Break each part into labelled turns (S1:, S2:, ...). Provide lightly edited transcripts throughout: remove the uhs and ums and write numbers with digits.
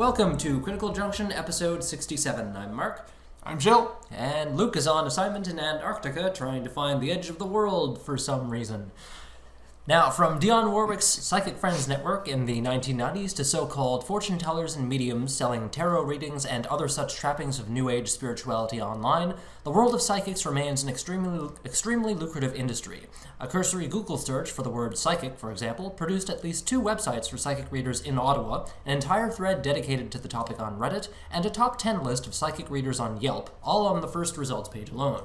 S1: Welcome to Critical Junction, episode 67. I'm Mark.
S2: I'm Jill.
S1: And Luke is on assignment in Antarctica trying to find the edge of the world for some reason. Now, from Dionne Warwick's Psychic Friends Network in the 1990s to so-called fortune tellers and mediums selling tarot readings and other such trappings of New Age spirituality online, the world of psychics remains an extremely lucrative industry. A cursory Google search for the word psychic, for example, produced at least 2 websites for psychic readers in Ottawa, an entire thread dedicated to the topic on Reddit, and a top 10 list of psychic readers on Yelp, all on the first results page alone.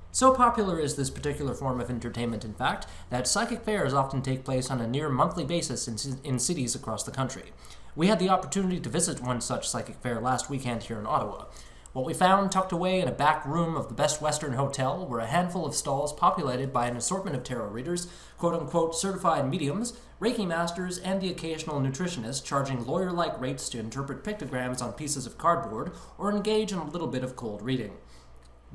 S1: So popular is this particular form of entertainment, in fact, that psychic fairs often take place on a near monthly basis in cities across the country. We had the opportunity to visit one such psychic fair last weekend here in Ottawa. What we found tucked away in a back room of the Best Western Hotel were a handful of stalls populated by an assortment of tarot readers, quote-unquote certified mediums, Reiki masters, and the occasional nutritionist charging lawyer-like rates to interpret pictograms on pieces of cardboard or engage in a little bit of cold reading.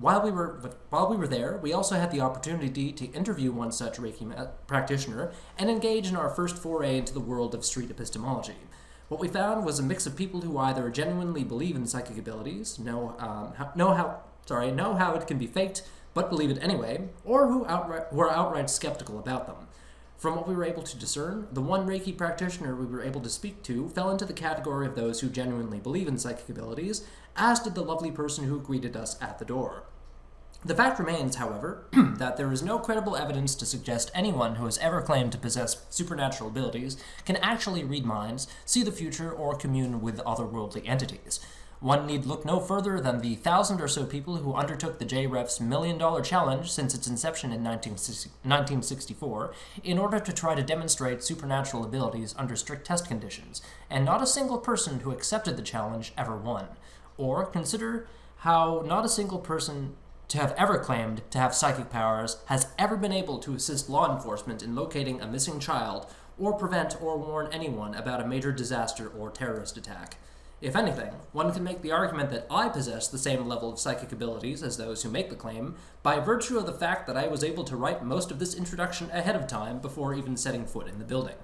S1: While we were there, we also had the opportunity to interview one such Reiki practitioner and engage in our first foray into the world of street epistemology. What we found was a mix of people who either genuinely believe in psychic abilities, know how it can be faked, but believe it anyway, or who are outright skeptical about them. From what we were able to discern, the one Reiki practitioner we were able to speak to fell into the category of those who genuinely believe in psychic abilities, as did the lovely person who greeted us at the door. The fact remains, however, that there is no credible evidence to suggest anyone who has ever claimed to possess supernatural abilities can actually read minds, see the future, or commune with otherworldly entities. One need look no further than the 1,000 or so people who undertook the JREF's $1 Million Challenge since its inception in 1964 in order to try to demonstrate supernatural abilities under strict test conditions, and not a single person who accepted the challenge ever won. Or consider how not a single person to have ever claimed to have psychic powers has ever been able to assist law enforcement in locating a missing child or prevent or warn anyone about a major disaster or terrorist attack. If anything, one can make the argument that I possess the same level of psychic abilities as those who make the claim by virtue of the fact that I was able to write most of this introduction ahead of time before even setting foot in the building.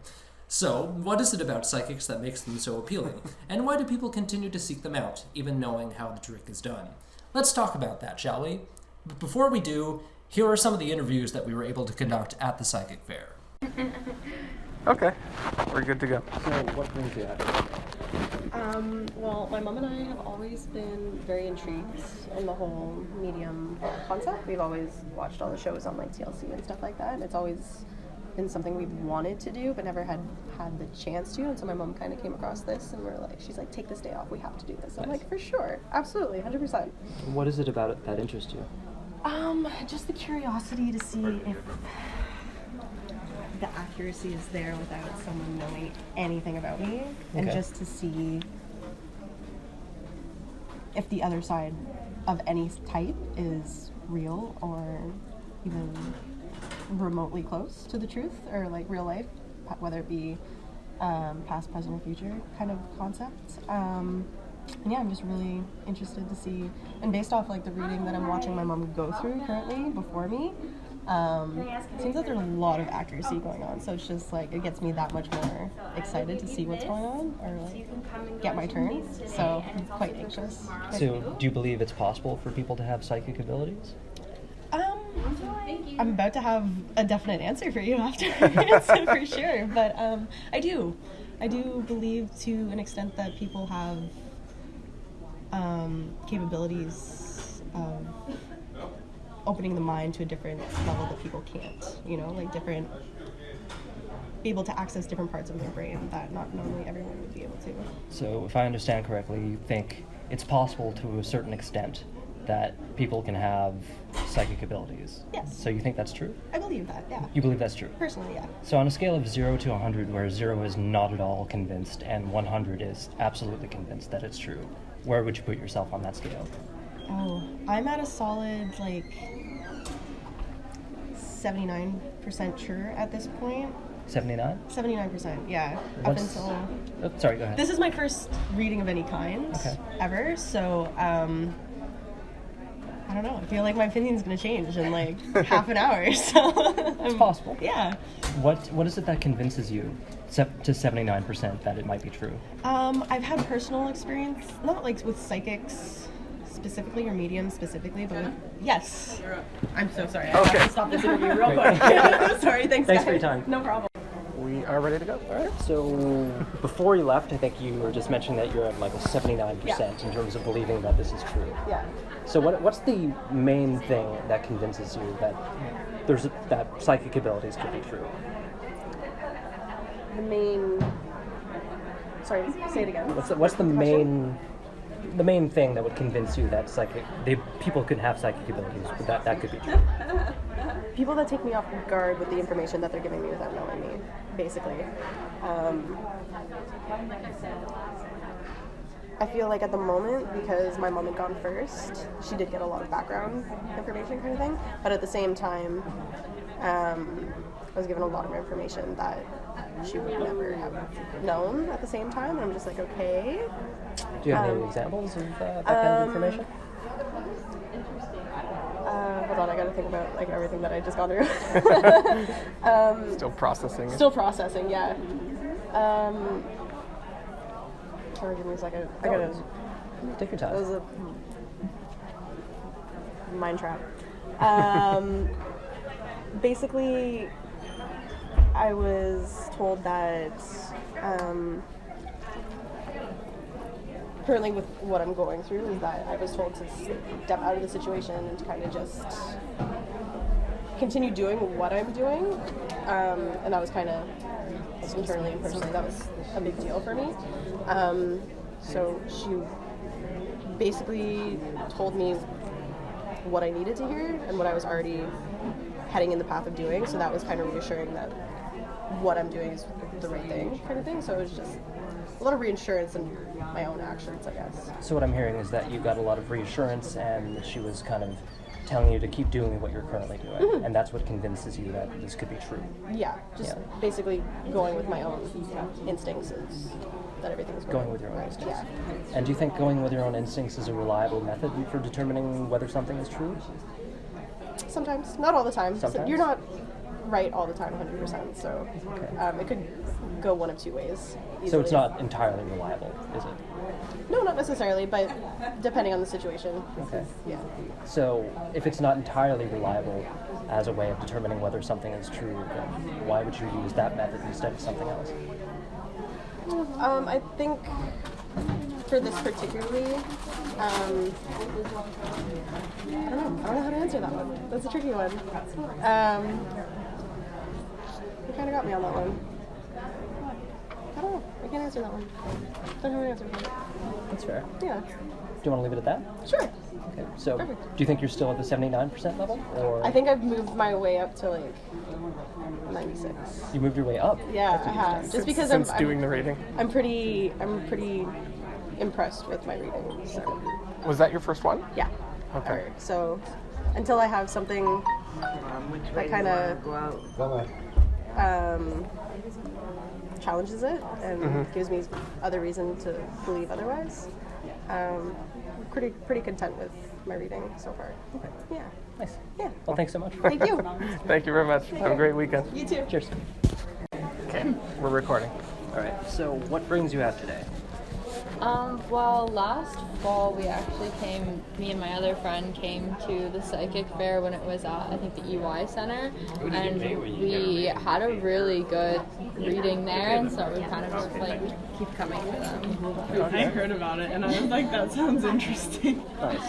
S1: So, what is it about psychics that makes them so appealing, and why do people continue to seek them out, even knowing how the trick is done? Let's talk about that, shall we? But before we do, here are some of the interviews that we were able to conduct at the psychic fair.
S2: Okay, we're good to go.
S1: So, what brings you out?
S3: Well, my mom and I have always been very intrigued in the whole medium concept. We've always watched all the shows on like TLC and stuff like that, and it's always been something we've wanted to do but never had the chance to. And so my mom kind of came across this and she's like, take this day off, we have to do this. I'm like, for sure, absolutely, 100%.
S4: What is it about it that interests you?
S3: Just the curiosity to see if the accuracy is there without someone knowing anything about me, and just to see if the other side of any type is real or even remotely close to the truth, or like real life, whether it be past, present, or future kind of concept. And yeah, I'm just really interested to see, and based off like the reading that I'm watching my mom go through currently before me, it seems that there's a lot of accuracy going on, so it's just like it gets me that much more excited to see what's going on, or like get my turn. So I'm quite anxious.
S4: So do you believe it's possible for people to have psychic abilities?
S3: I'm about to have a definite answer for you after for sure, but I do believe to an extent that people have capabilities of opening the mind to a different level that people can't, like be able to access different parts of their brain that not normally everyone would be able to.
S4: So if I understand correctly, you think it's possible to a certain extent that people can have psychic abilities?
S3: Yes.
S4: So you think that's true?
S3: I believe that, yeah.
S4: You believe that's true?
S3: Personally, yeah.
S4: So on a scale of 0 to 100, where 0 is not at all convinced and 100 is absolutely convinced that it's true, where would you put yourself on that scale?
S3: Oh, I'm at a solid, 79% sure at this point.
S4: 79?
S3: 79%, yeah.
S4: What's...
S3: Up until...
S4: Oh, sorry, go ahead.
S3: This is my first reading of any kind ever, so I don't know. I feel like my opinion's going to change in half an hour, so...
S4: It's possible.
S3: Yeah.
S4: What is it that convinces you to 79% that it might be true?
S3: I've had personal experience, not like with psychics specifically or mediums specifically, but with, yes. I'm so sorry. I have to stop this interview real quick. Sorry, thanks
S4: Thanks
S3: guys.
S4: for your time.
S3: No problem.
S2: We are ready to go.
S4: All right. So before you left, I think you were just mentioning that you're at like a 79% in terms of believing that this is true.
S3: Yeah.
S4: So what's the main thing that convinces you that that psychic abilities could be true?
S3: The main. Sorry, say it again.
S4: What's the main thing that would convince you that people could have psychic abilities? That could be true.
S3: People that take me off guard with the information that they're giving me without knowing me, basically. I feel like at the moment, because my mom had gone first, she did get a lot of background information kind of thing, but at the same time, I was given a lot of information that she would never have known at the same time, and I'm just like, okay.
S4: Do you have any examples of that kind of information?
S3: Hold on, I gotta think about like everything that I just gone through.
S2: Still processing.
S3: Still processing, yeah. Sorry, give me a second. I gotta.
S4: Take your
S3: That was
S4: time.
S3: a mind trap. Basically, I was told that currently with what I'm going through is that I was told to step out of the situation and to kind of just continue doing what I'm doing, and that was kind of internally and personally that was a big deal for me. So she basically told me what I needed to hear and what I was already heading in the path of doing, so that was kind of reassuring that what I'm doing is the right thing kind of thing. So it was just a lot of reassurance in my own actions, I guess.
S4: So what I'm hearing is that you got a lot of reassurance, and she was kind of telling you to keep doing what you're currently doing, and that's what convinces you that this could be true.
S3: Yeah, just basically going with my own instincts is that everything's
S4: Going with your own instincts.
S3: Yeah.
S4: And do you think going with your own instincts is a reliable method for determining whether something is true?
S3: Sometimes, not all the time. So
S4: Sometimes?
S3: you're not right all the time 100%, so it could go one of two ways. Easily.
S4: So it's not entirely reliable, is it?
S3: No, not necessarily, but depending on the situation.
S4: Okay.
S3: Yeah.
S4: So if it's not entirely reliable as a way of determining whether something is true, then why would you use that method instead of something else?
S3: I think for this particularly, I don't know how to answer that one. That's a tricky one. You kind of got me on that one. I don't know. I can't answer that one. Don't have an answer for it.
S4: That's fair.
S3: Yeah.
S4: Do you want to leave it at that?
S3: Sure.
S4: Okay. So
S3: Perfect.
S4: do you think you're still at the 79% level? Or
S3: I think I've moved my way up to like 96.
S4: you moved your way up?
S3: Yeah, I have. Just because
S2: Since
S3: I'm
S2: doing the reading.
S3: I'm pretty impressed with my reading. So
S2: Was that your first one?
S3: yeah.
S2: Okay.
S3: Alright, so until I have something that kind of challenges it and gives me other reason to believe otherwise, pretty content with my reading so far.
S4: Okay.
S3: Yeah.
S4: Nice.
S3: Yeah.
S4: Well, thanks so much.
S3: Thank you.
S2: Thank you very much. Have a great weekend.
S3: You too.
S4: Cheers.
S2: Okay, we're recording.
S4: All right. So what brings you out today?
S5: Well, last fall me and my other friend came to the psychic fair when it was at, I think, the EY Center, and we had a really good reading there, and so we kind of just like keep coming to them.
S6: I heard about it and I was like, that sounds interesting.
S4: Nice.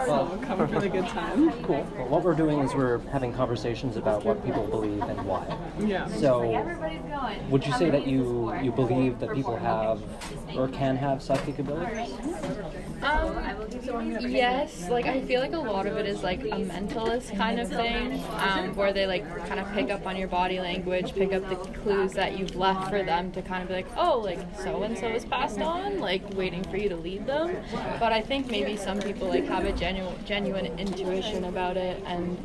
S6: So we'll come for the good time.
S4: Cool. Well, what we're doing is we're having conversations about what people believe and why.
S6: Yeah.
S4: So, would you say that you believe that people have or can have psychic abilities?
S5: Yes, like I feel like a lot of it is like a mentalist kind of thing, where they like kind of pick up on your body language, pick up the clues that you've left for them to kind of be like, oh, like so and so is passed on, like waiting for you to lead them. But I think maybe some people like have a genuine intuition about it, and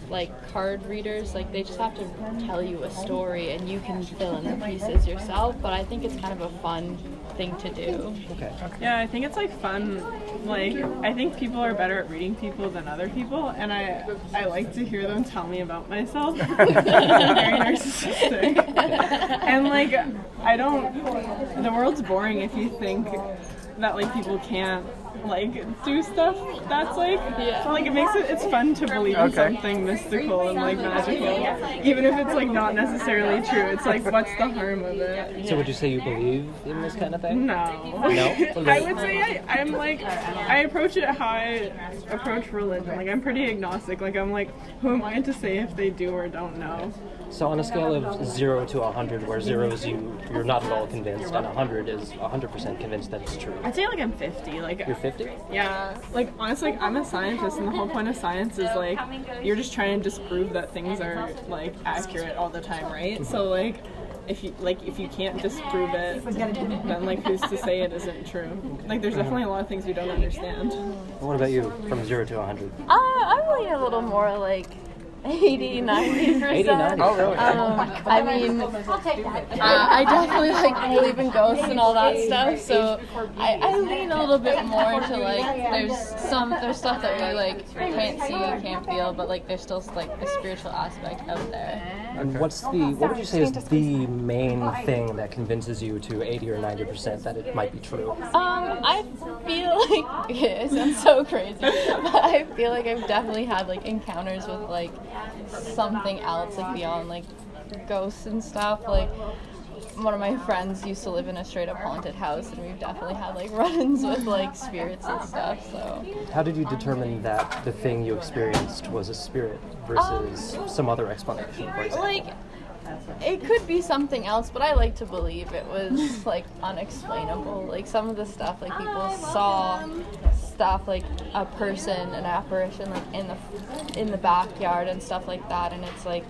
S5: like card readers, like they just have to tell you a story and you can fill in the pieces yourself. But I think it's kind of a fun thing to do.
S4: Okay.
S6: Yeah, I think it's like fun. Like, I think people are better at reading people than other people, and I like to hear them tell me about myself. I'm very narcissistic. And like, the world's boring if you think that like people can't like do stuff that's like like it's fun to believe in something mystical and like magical, even if it's like not necessarily true. It's like, what's the harm of it?
S4: So would you say you believe in this kind of thing?
S6: No. I would say I'm like, I approach it how I approach religion. Like, I'm pretty agnostic. Like, I'm like, who am I to say if they do or don't know?
S4: So on a scale of 0 to 100, where 0 is you're not at all convinced, and 100 is 100% convinced that it's true.
S6: I'd say like I'm 50. Like,
S4: You're 50?
S6: yeah. Like, honestly, I'm a scientist, and the whole point of science is like, you're just trying to disprove that things are like accurate all the time, right? So like, if you can't disprove it, then like who's to say it isn't true? Like, there's definitely a lot of things we don't understand.
S4: What about you, from 0 to 100?
S5: I'm leaning a little more like 80, 90%.
S4: 80, 90? Oh, really?
S5: I mean, I definitely like believe in ghosts and all that stuff, so I lean a little bit more to like, there's stuff that we like can't see, can't feel, but like there's still like a spiritual aspect out there.
S4: And what would you say is the main thing that convinces you to 80 or 90% that it might be true?
S5: I feel like, it sounds so crazy, but I feel like I've definitely had like encounters with like something else, like beyond like ghosts and stuff. Like, one of my friends used to live in a straight up haunted house, and we've definitely had like run-ins with like spirits and stuff. So
S4: How did you determine that the thing you experienced was a spirit versus some other explanation, for example?
S5: like, it could be something else, but I like to believe it was like unexplainable. Like, some of the stuff, like people saw stuff like a person, an apparition, like in the backyard and stuff like that, and it's like,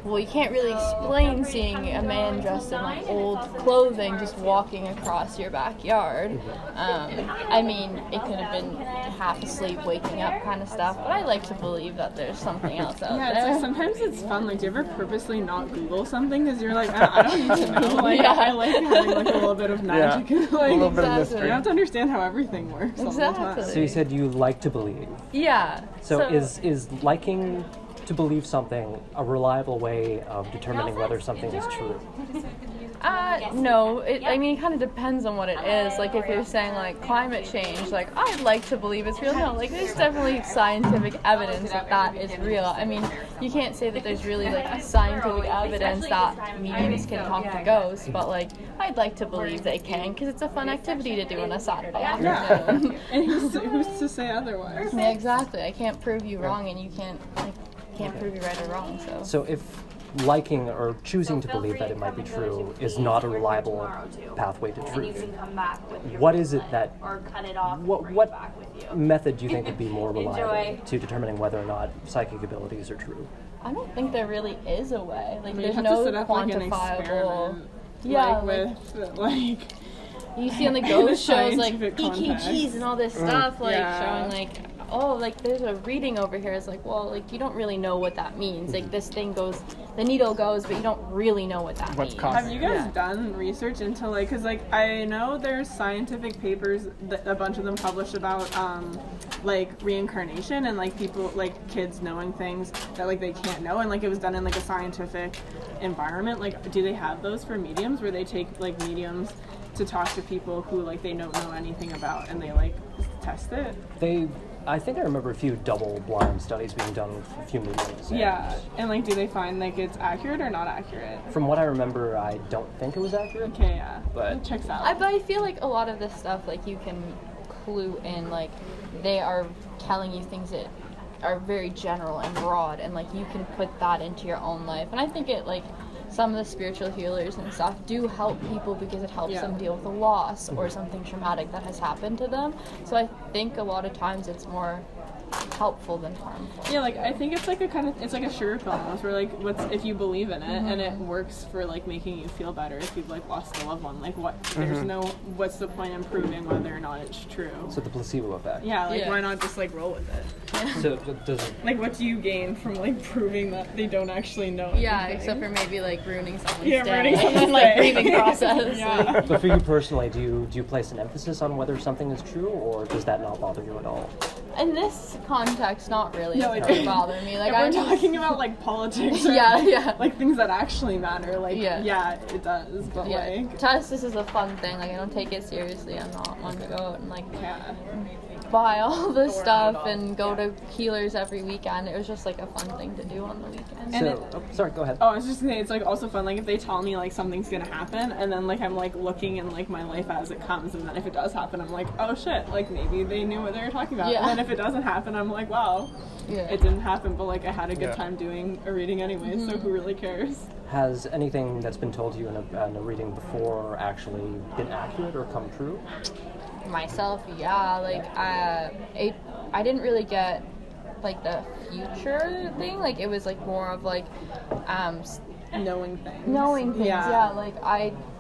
S5: well, you can't really explain seeing a man dressed in like old clothing just walking across your backyard. I mean, it could have been half asleep, waking up kind of stuff, but I like to believe that there's something else out
S6: Yeah,
S5: there.
S6: it's like sometimes it's fun. Like, do you ever purposely not Google something because you're like, I don't need to know. Like, I like having like a little bit of magic and like
S2: a little bit of
S5: Exactly.
S2: mystery.
S6: you have to understand how everything works all the
S5: Exactly.
S6: time.
S4: So you said you like to believe.
S5: Yeah.
S4: So is liking to believe something a reliable way of determining whether something is true?
S5: No. I mean, it kind of depends on what it is. Like, if you're saying, like, climate change, like, I'd like to believe it's real. No, like, there's definitely scientific evidence that that is real. I mean, you can't say that there's really, like, scientific evidence that mediums can talk to ghosts, but, like, I'd like to believe they can, because it's a fun activity to do on a Saturday afternoon.
S6: Yeah. And who's to say otherwise?
S5: Yeah, exactly. I can't prove you wrong, and you can't prove you right or wrong, so.
S4: So if liking or choosing to believe that it might be true is not a reliable pathway to truth, what is it that, what method do you think would be more reliable to determining whether or not psychic abilities are true?
S5: I don't think there really is a way. Like,
S6: You
S5: there's
S6: have to
S5: no
S6: set up like an
S5: quantifiable.
S6: experiment.
S5: Yeah,
S6: with like
S5: you see on the ghost shows like
S6: scientific
S5: EKGs
S6: context.
S5: and all this stuff, like
S6: Yeah.
S5: showing like, oh, like there's a reading over here. It's like, well, like you don't really know what that means. Like, this thing goes, the needle goes, but you don't really know what that
S2: What's
S5: means.
S2: causing
S6: Have you guys done research into like, because like I know there's scientific papers that a bunch of them published about like reincarnation and like people, like kids knowing things that like they can't know, and like it was done in like a scientific environment. Like, do they have those for mediums where they take like mediums to talk to people who like they don't know anything about and they like test it?
S4: I think I remember a few double-blind studies being done with a few mediums.
S6: Yeah, and like do they find like it's accurate or not accurate?
S4: From what I remember, I don't think it was accurate.
S6: Okay, yeah,
S4: But-
S6: it checks out.
S5: But I feel like a lot of this stuff, like you can clue in, like they are telling you things that are very general and broad, and like you can put that into your own life. And I think it like some of the spiritual healers and stuff do help people because it helps them deal with a loss or something traumatic that has happened to them. So I think a lot of times it's more helpful than harmful.
S6: Yeah, like I think it's like it's like a sugar pill almost, where like if you believe in it and it works for like making you feel better if you've like lost a loved one, like what's the point in proving whether or not it's true?
S4: So the placebo effect.
S6: Yeah, like why not just like roll with it?
S4: So does
S6: Like what do you gain from like proving that they don't actually know anything?
S5: Yeah, except for maybe like ruining someone's day
S6: ruining someone's
S5: and like
S6: day.
S5: grieving process.
S6: Yeah.
S4: But for you personally, do you place an emphasis on whether something is true, or does that not bother you at all?
S5: In this context, not really.
S6: No,
S5: It
S6: it
S5: doesn't
S6: doesn't.
S5: bother me. Like
S6: If we're
S5: I'm
S6: talking about like politics or
S5: Yeah.
S6: like things that actually matter, like
S5: Yeah.
S6: it does. But like
S5: to us, this is a fun thing. Like I don't take it seriously. I'm not one to go out and like
S6: yeah.
S5: buy all this stuff and go to healers every weekend. It was just like a fun thing to do on the weekend.
S4: Sorry, go ahead.
S6: Oh, I was just gonna say, it's like also fun, like if they tell me like something's gonna happen, and then like I'm like looking in like my life as it comes, and then if it does happen, I'm like, oh shit, like maybe they knew what they were talking about.
S5: Yeah.
S6: And then if it doesn't happen, I'm like, wow, it didn't happen, but like I had a good time doing a reading anyway, so who really cares?
S4: Has anything that's been told to you in a reading before actually been accurate or come true?
S5: Myself, yeah, like I didn't really get like the future thing. Like it was like more of like
S6: Knowing things.
S5: Yeah, like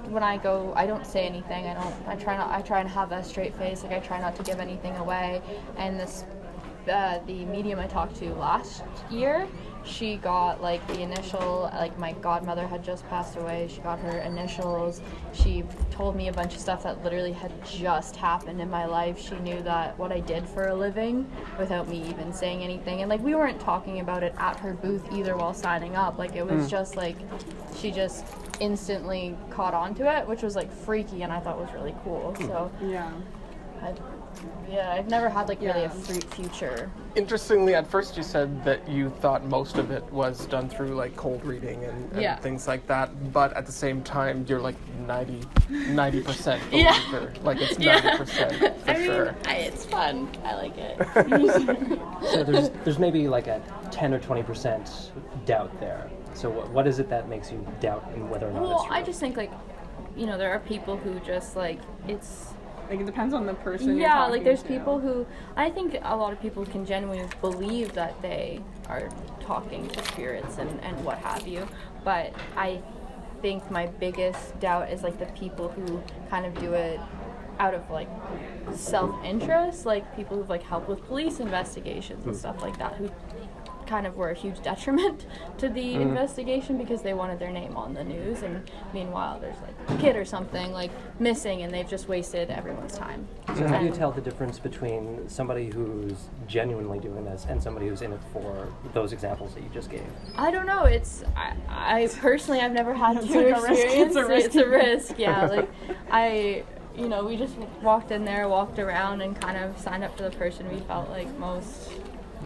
S5: when I go, I don't say anything. I try and have a straight face. Like I try not to give anything away. And this the medium I talked to last year, she got like the initial, like my godmother had just passed away, she got her initials. She told me a bunch of stuff that literally had just happened in my life. She knew that what I did for a living without me even saying anything, and like we weren't talking about it at her booth either while signing up. Like it was just like she just instantly caught on to it, which was like freaky, and I thought was really cool. So I've never had like really a future.
S2: Interestingly, at first you said that you thought most of it was done through like cold reading and things like that, but at the same time you're like 90% believer. Like it's 90% for sure.
S5: It's fun. I like it.
S4: So there's maybe like a 10 or 20% doubt there. So what is it that makes you doubt in whether or not it's true?
S5: I just think like, there are people who just like it's.
S6: Like it depends on the person.
S5: Yeah,
S6: you're
S5: like there's
S6: talking to.
S5: people who, I think a lot of people can genuinely believe that they are talking to spirits and what have you, but I think my biggest doubt is like the people who kind of do it out of like self-interest, like people who've like helped with police investigations and stuff like that, who kind of were a huge detriment to the investigation because they wanted their name on the news, and meanwhile there's like a kid or something like missing and they've just wasted everyone's time.
S4: So how do you tell the difference between somebody who's genuinely doing this and somebody who's in it for those examples that you just gave?
S5: I don't know. I personally, I've never had
S6: It's
S5: to
S6: like a risk.
S5: experience.
S6: It's a
S5: risk. Yeah, like we just walked in there, walked around, and kind of signed up for the person we felt like most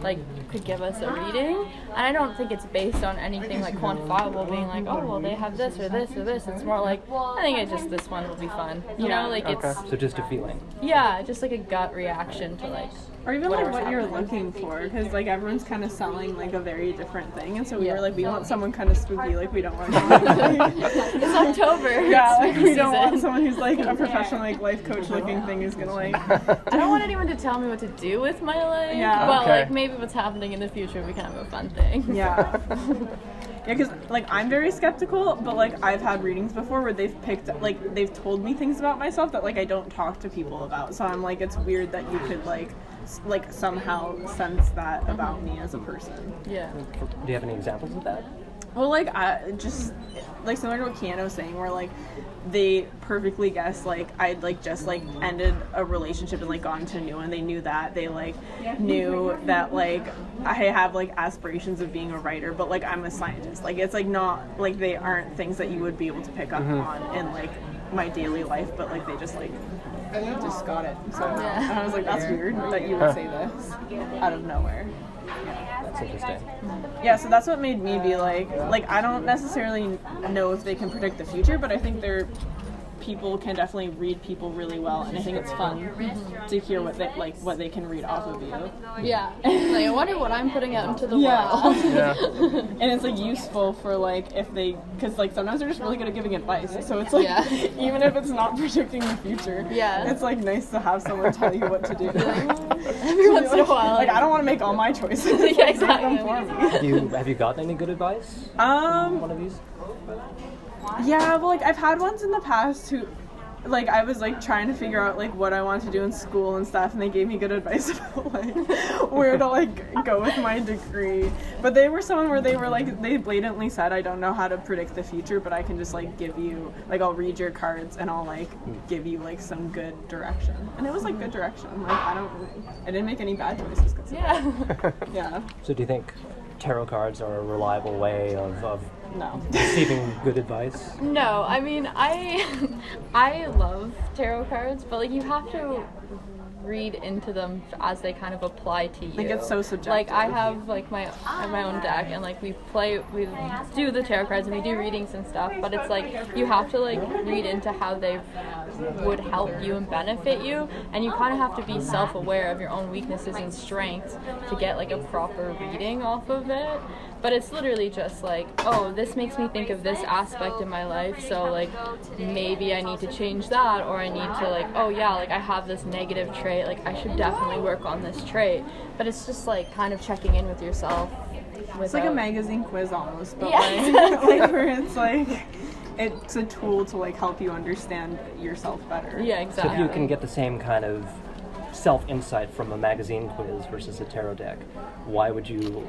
S5: like could give us a reading. And I don't think it's based on anything like quantifiable, being like, oh well, they have this or this or this. It's more like, I think this one will be fun. It's
S4: So just a feeling.
S5: just like a gut reaction to like.
S6: Or even like
S5: whatever's
S6: what you're
S5: happening.
S6: looking for, because like everyone's kind of selling like a very different thing, and so we were like, we want someone kind of spooky, like we don't want
S5: It's October.
S6: yeah, like we don't
S5: season.
S6: want someone who's like a professional like life coach looking thing who's gonna like.
S5: I don't want anyone to tell me what to do with my life.
S6: Yeah.
S5: But
S2: Okay.
S5: like maybe what's happening in the future would be kind of a fun thing.
S6: Yeah. Yeah, because like I'm very skeptical, but like I've had readings before where they've they've told me things about myself that like I don't talk to people about. So I'm like, it's weird that you could like somehow sense that about me as a person.
S5: Yeah.
S4: Do you have any examples of that?
S6: Well, like I just like similar to what Keanu was saying, where like they perfectly guessed like I'd like just like ended a relationship and like gotten to a new one. They knew that. They like knew that like I have like aspirations of being a writer, but like I'm a scientist. Like it's like not like they aren't things that you would be able to pick up on in like my daily life, but like they just got it. So and I was like, that's weird that you would say this out of nowhere.
S4: That's interesting.
S6: Yeah, so that's what made me be like I don't necessarily know if they can predict the future, but I think people can definitely read people really well, and I think it's fun to hear what they can read off of you.
S5: Yeah. Like I wonder what I'm putting out into the world.
S2: Yeah.
S6: And it's like useful for like if they, because like sometimes they're just really good at giving advice, so it's like even if it's not predicting the future, it's like nice to have someone tell you what to do.
S5: Every once in a while. Well,
S6: like, I don't want to make all my choices.
S5: Yeah, exactly.
S4: Have you gotten any good advice from one of these?
S6: Yeah, well, like, I've had ones in the past who, like, I was, like, trying to figure out, like, what I wanted to do in school and stuff, and they gave me good advice about, like, where to, like, go with my degree. But they were someone where they were, like, they blatantly said, I don't know how to predict the future, but I can just, like, give you, like, I'll read your cards, and I'll, like, give you, like, some good direction. And it was, like, good direction. Like, I didn't make any bad choices.
S5: Yeah.
S6: Yeah.
S4: So do you think tarot cards are a reliable way of
S6: No.
S4: receiving good advice?
S5: No, I mean, I love tarot cards, but, like, you have to read into them as they kind of apply to you.
S6: Like, it's so subjective.
S5: Like, I have, like, my own deck, and, like, we do the tarot cards, and we do readings and stuff, but it's, like, you have to, like, read into how they would help you and benefit you, and you kind of have to be self-aware of your own weaknesses and strengths to get, like, a proper reading off of it. But it's literally just like, oh, this makes me think of this aspect in my life, so, like, maybe I need to change that, or I need to, like, oh yeah, like, I have this negative trait, like, I should definitely work on this trait. But it's just, like, kind of checking in with yourself.
S6: It's like a magazine quiz almost, but
S5: Yeah,
S6: like where it's like, it's a tool to, like, help you understand yourself better.
S5: Yeah,
S4: So
S5: exactly.
S4: if you can get the same kind of self-insight from a magazine quiz versus a tarot deck, why would you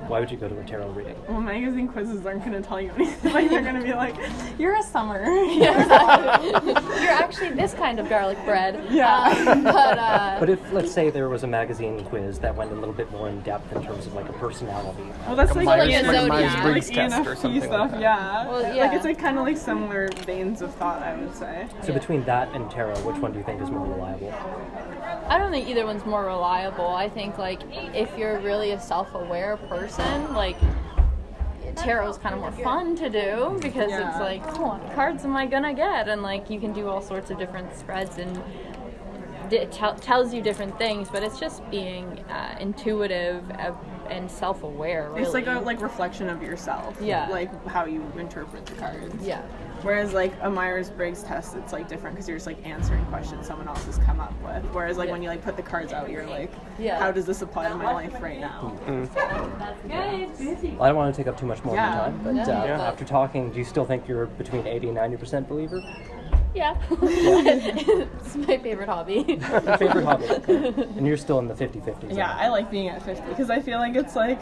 S4: go to a tarot reading?
S6: Well, magazine quizzes aren't going to tell you anything. Like, they're going to be like, you're a summer.
S5: Yeah, exactly. You're actually this kind of garlic bread.
S6: Yeah.
S4: But if, let's say, there was a magazine quiz that went a little bit more in depth in terms of, like, a personality.
S6: Well, that's like
S5: Myers-
S6: ENFP,
S5: like a
S2: Myers-Briggs
S6: like
S2: test or
S6: ENFP
S2: something
S6: stuff,
S2: like that.
S6: yeah.
S5: Well, yeah.
S6: Like, it's like kind of like similar veins of thought, I would say.
S4: So between that and tarot, which one do you think is more reliable?
S5: I don't think either one's more reliable. I think, like, if you're really a self-aware person, like, tarot's kind of more fun to do because it's like, oh, what cards am I gonna get? And, like, you can do all sorts of different spreads, and it tells you different things, but it's just being intuitive and self-aware, really.
S6: It's like a reflection of yourself.
S5: Yeah.
S6: Like how you interpret the cards.
S5: Yeah.
S6: Whereas, like, a Myers-Briggs test, it's, like, different because you're just, like, answering questions someone else has come up with. Whereas, like, when you, like, put the cards out, you're like, how does this apply to my life right now?
S4: Well, I don't want to take up too much more of your time, but after talking, do you still think you're between 80 and 90% believer?
S5: Yeah. It's my favorite hobby.
S4: Your favorite hobby. Okay. And you're still in the 50-50 zone.
S6: Yeah, I like being at 50 because I feel like it's, like,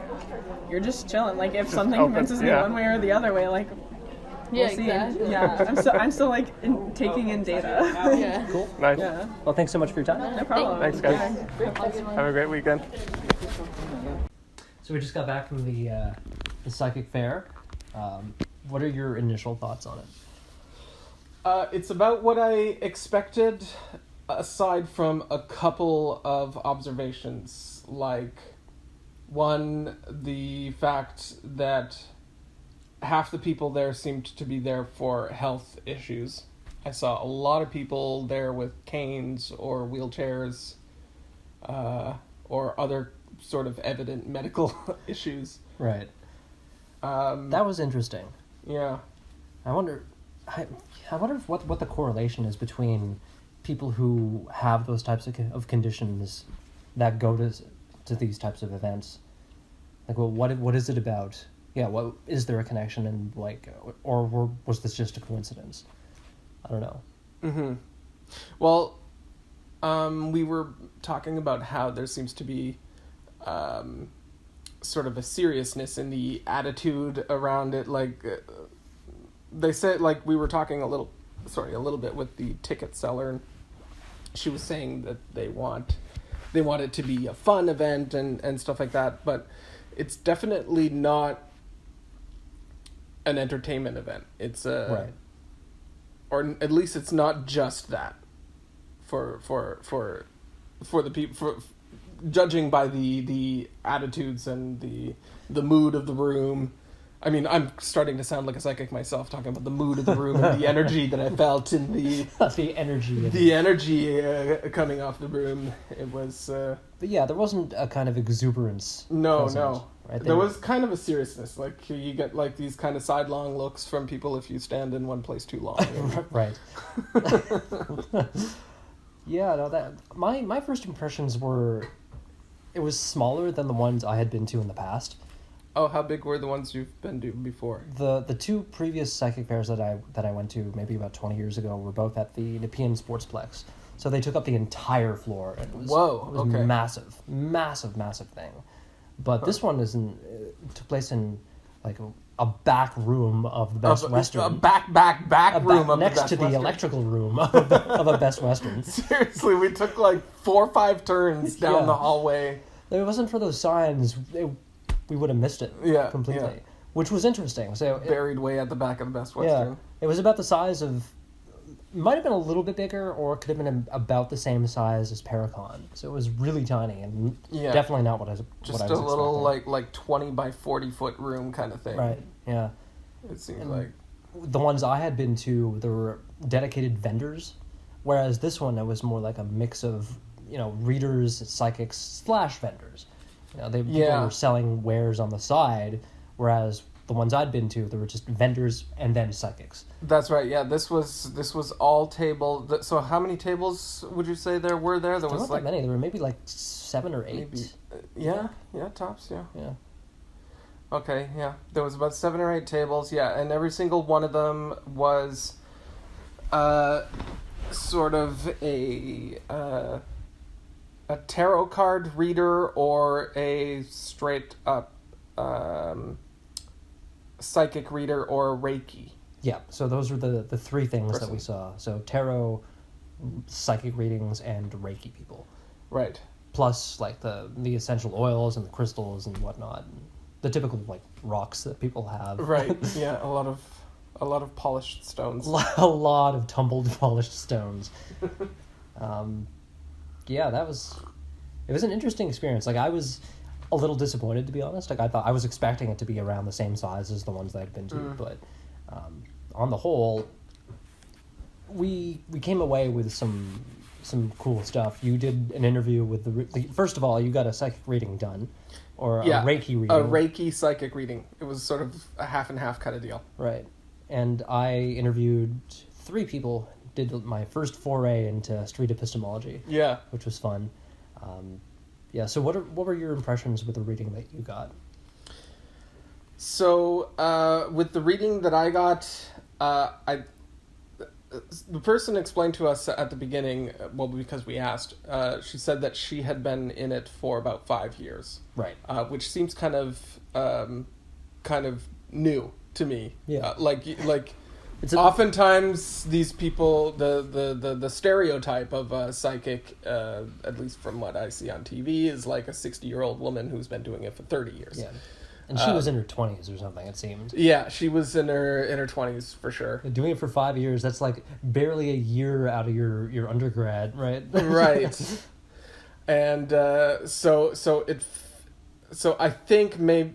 S6: you're just chilling. Like, if something
S2: open,
S6: convinces me
S2: yeah.
S6: one way or the other way, like,
S5: Yeah,
S6: we'll see.
S5: exactly.
S6: Yeah, I'm still like taking in data.
S5: Yeah.
S4: Cool.
S2: Nice.
S6: Yeah,
S4: Well, thanks so much for your time.
S6: no problem.
S2: Thanks, guys.
S6: Yeah.
S2: Have a great weekend.
S1: So we just got back from the psychic fair. What are your initial thoughts on it?
S2: It's about what I expected, aside from a couple of observations. Like, one, the fact that half the people there seemed to be there for health issues. I saw a lot of people there with canes or wheelchairs, or other sort of evident medical issues.
S1: Right. That was interesting.
S2: Yeah.
S1: I wonder what the correlation is between people who have those types of conditions that go to these types of events. Like, well, what is it about? Yeah, what is there a connection, and, like, or was this just a coincidence? I don't know.
S2: Mm-hmm. Well, we were talking about how there seems to be sort of a seriousness in the attitude around it. Like, they said, like, we were talking a little bit with the ticket seller, and she was saying that they want it to be a fun event and stuff like that, but it's definitely not an entertainment event. It's
S1: Right.
S2: Or at least it's not just that. For the people, for judging by the attitudes and the mood of the room. I mean, I'm starting to sound like a psychic myself, talking about the mood of the room and the energy that I felt in the energy coming off the room. It was.
S1: But yeah, there wasn't a kind of exuberance.
S2: No.
S1: Right?
S2: There was kind of a seriousness. Like, you get, like, these kind of sidelong looks from people if you stand in one place too long.
S1: Right. Yeah, no, that my first impressions were it was smaller than the ones I had been to in the past.
S2: Oh, how big were the ones you've been to before?
S1: The two previous psychic fairs that I went to maybe about 20 years ago were both at the Nepean Sportsplex. So they took up the entire floor. It was
S2: okay.
S1: Massive thing. But this one took place in like a back room of the Best Western.
S2: A back room of
S1: next
S2: the Best
S1: to the
S2: Western.
S1: Electrical room of a Best Western.
S2: Seriously, we took like 4 or 5 turns down the hallway.
S1: If it wasn't for those signs, we would have missed it completely, which was interesting. So
S2: buried way at the back of the Best Western.
S1: Yeah, it was about the size of, might have been a little bit bigger, or it could have been about the same size as Paracon. So it was really tiny and definitely not what I was
S2: just
S1: what I was
S2: a little
S1: expecting.
S2: like 20 by 40 foot room kind of thing.
S1: Right. Yeah.
S2: It seems like
S1: the ones I had been to, there were dedicated vendors, whereas this one it was more like a mix of readers, psychics / vendors. People were selling wares on the side, whereas the ones I'd been to, there were just vendors and then psychics.
S2: That's right. Yeah, this was all table. So how many tables would you say there were there? There was
S1: weren't that many. There were maybe like 7 or 8.
S2: Maybe, yeah, tops. Yeah.
S1: Yeah.
S2: Okay. Yeah, there was about 7 or 8 tables. Yeah, and every single one of them was, sort of a tarot card reader or a straight up psychic reader or Reiki.
S1: Yeah, so those were the 3 things that we saw. So tarot, psychic readings, and Reiki people.
S2: Right.
S1: Plus like the essential oils and the crystals and whatnot. The typical like rocks that people have.
S2: Right. Yeah, a lot of polished stones.
S1: A lot of tumbled polished stones. Yeah, it was an interesting experience. Like I was a little disappointed, to be honest. Like I was expecting it to be around the same size as the ones that I'd been to, but on the whole, we came away with some cool stuff. You did an interview with first of all, you got a psychic reading done, or a Reiki reading.
S2: A Reiki psychic reading. It was sort of a half and half kind of deal.
S1: Right, and I interviewed 3 people. Did my first foray into street epistemology.
S2: Yeah,
S1: which was fun. So what were your impressions with the reading that you got?
S2: So with the reading that I got, the person explained to us at the beginning, well, because we asked, she said that she had been in it for about 5 years.
S1: Right.
S2: Which seems kind of new to me.
S1: Yeah.
S2: Like oftentimes these people, the stereotype of a psychic, at least from what I see on TV, is like a 60-year-old woman who's been doing it for 30 years.
S1: Yeah. And she was in her 20s or something, it seemed.
S2: Yeah, she was in her 20s for sure.
S1: Doing it for 5 years, that's like barely a year out of your undergrad, right?
S2: Right. And so I think maybe,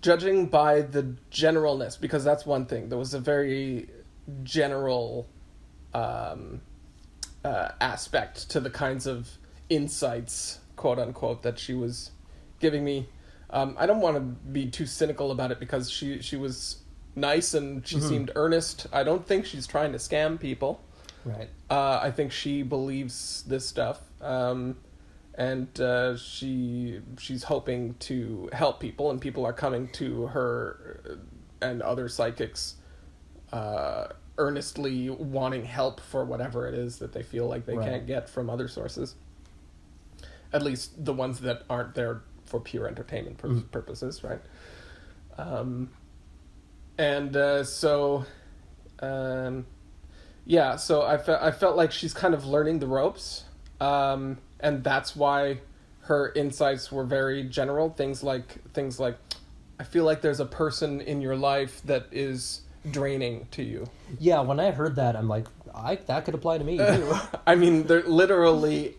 S2: judging by the generalness, because that's one thing, there was a very general aspect to the kinds of insights, quote unquote, that she was giving me. I don't want to be too cynical about it because she was nice and she seemed earnest. I don't think she's trying to scam people.
S1: Right.
S2: I think she believes this stuff. And she's hoping to help people, and people are coming to her and other psychics earnestly wanting help for whatever it is that they feel like they can't get from other sources. At least the ones that aren't there for pure entertainment purposes, right? So I felt like she's kind of learning the ropes. And that's why her insights were very general. Things like, I feel like there's a person in your life that is draining to you.
S1: Yeah, when I heard that, I'm like, that could apply to me too.
S2: I mean, they're literally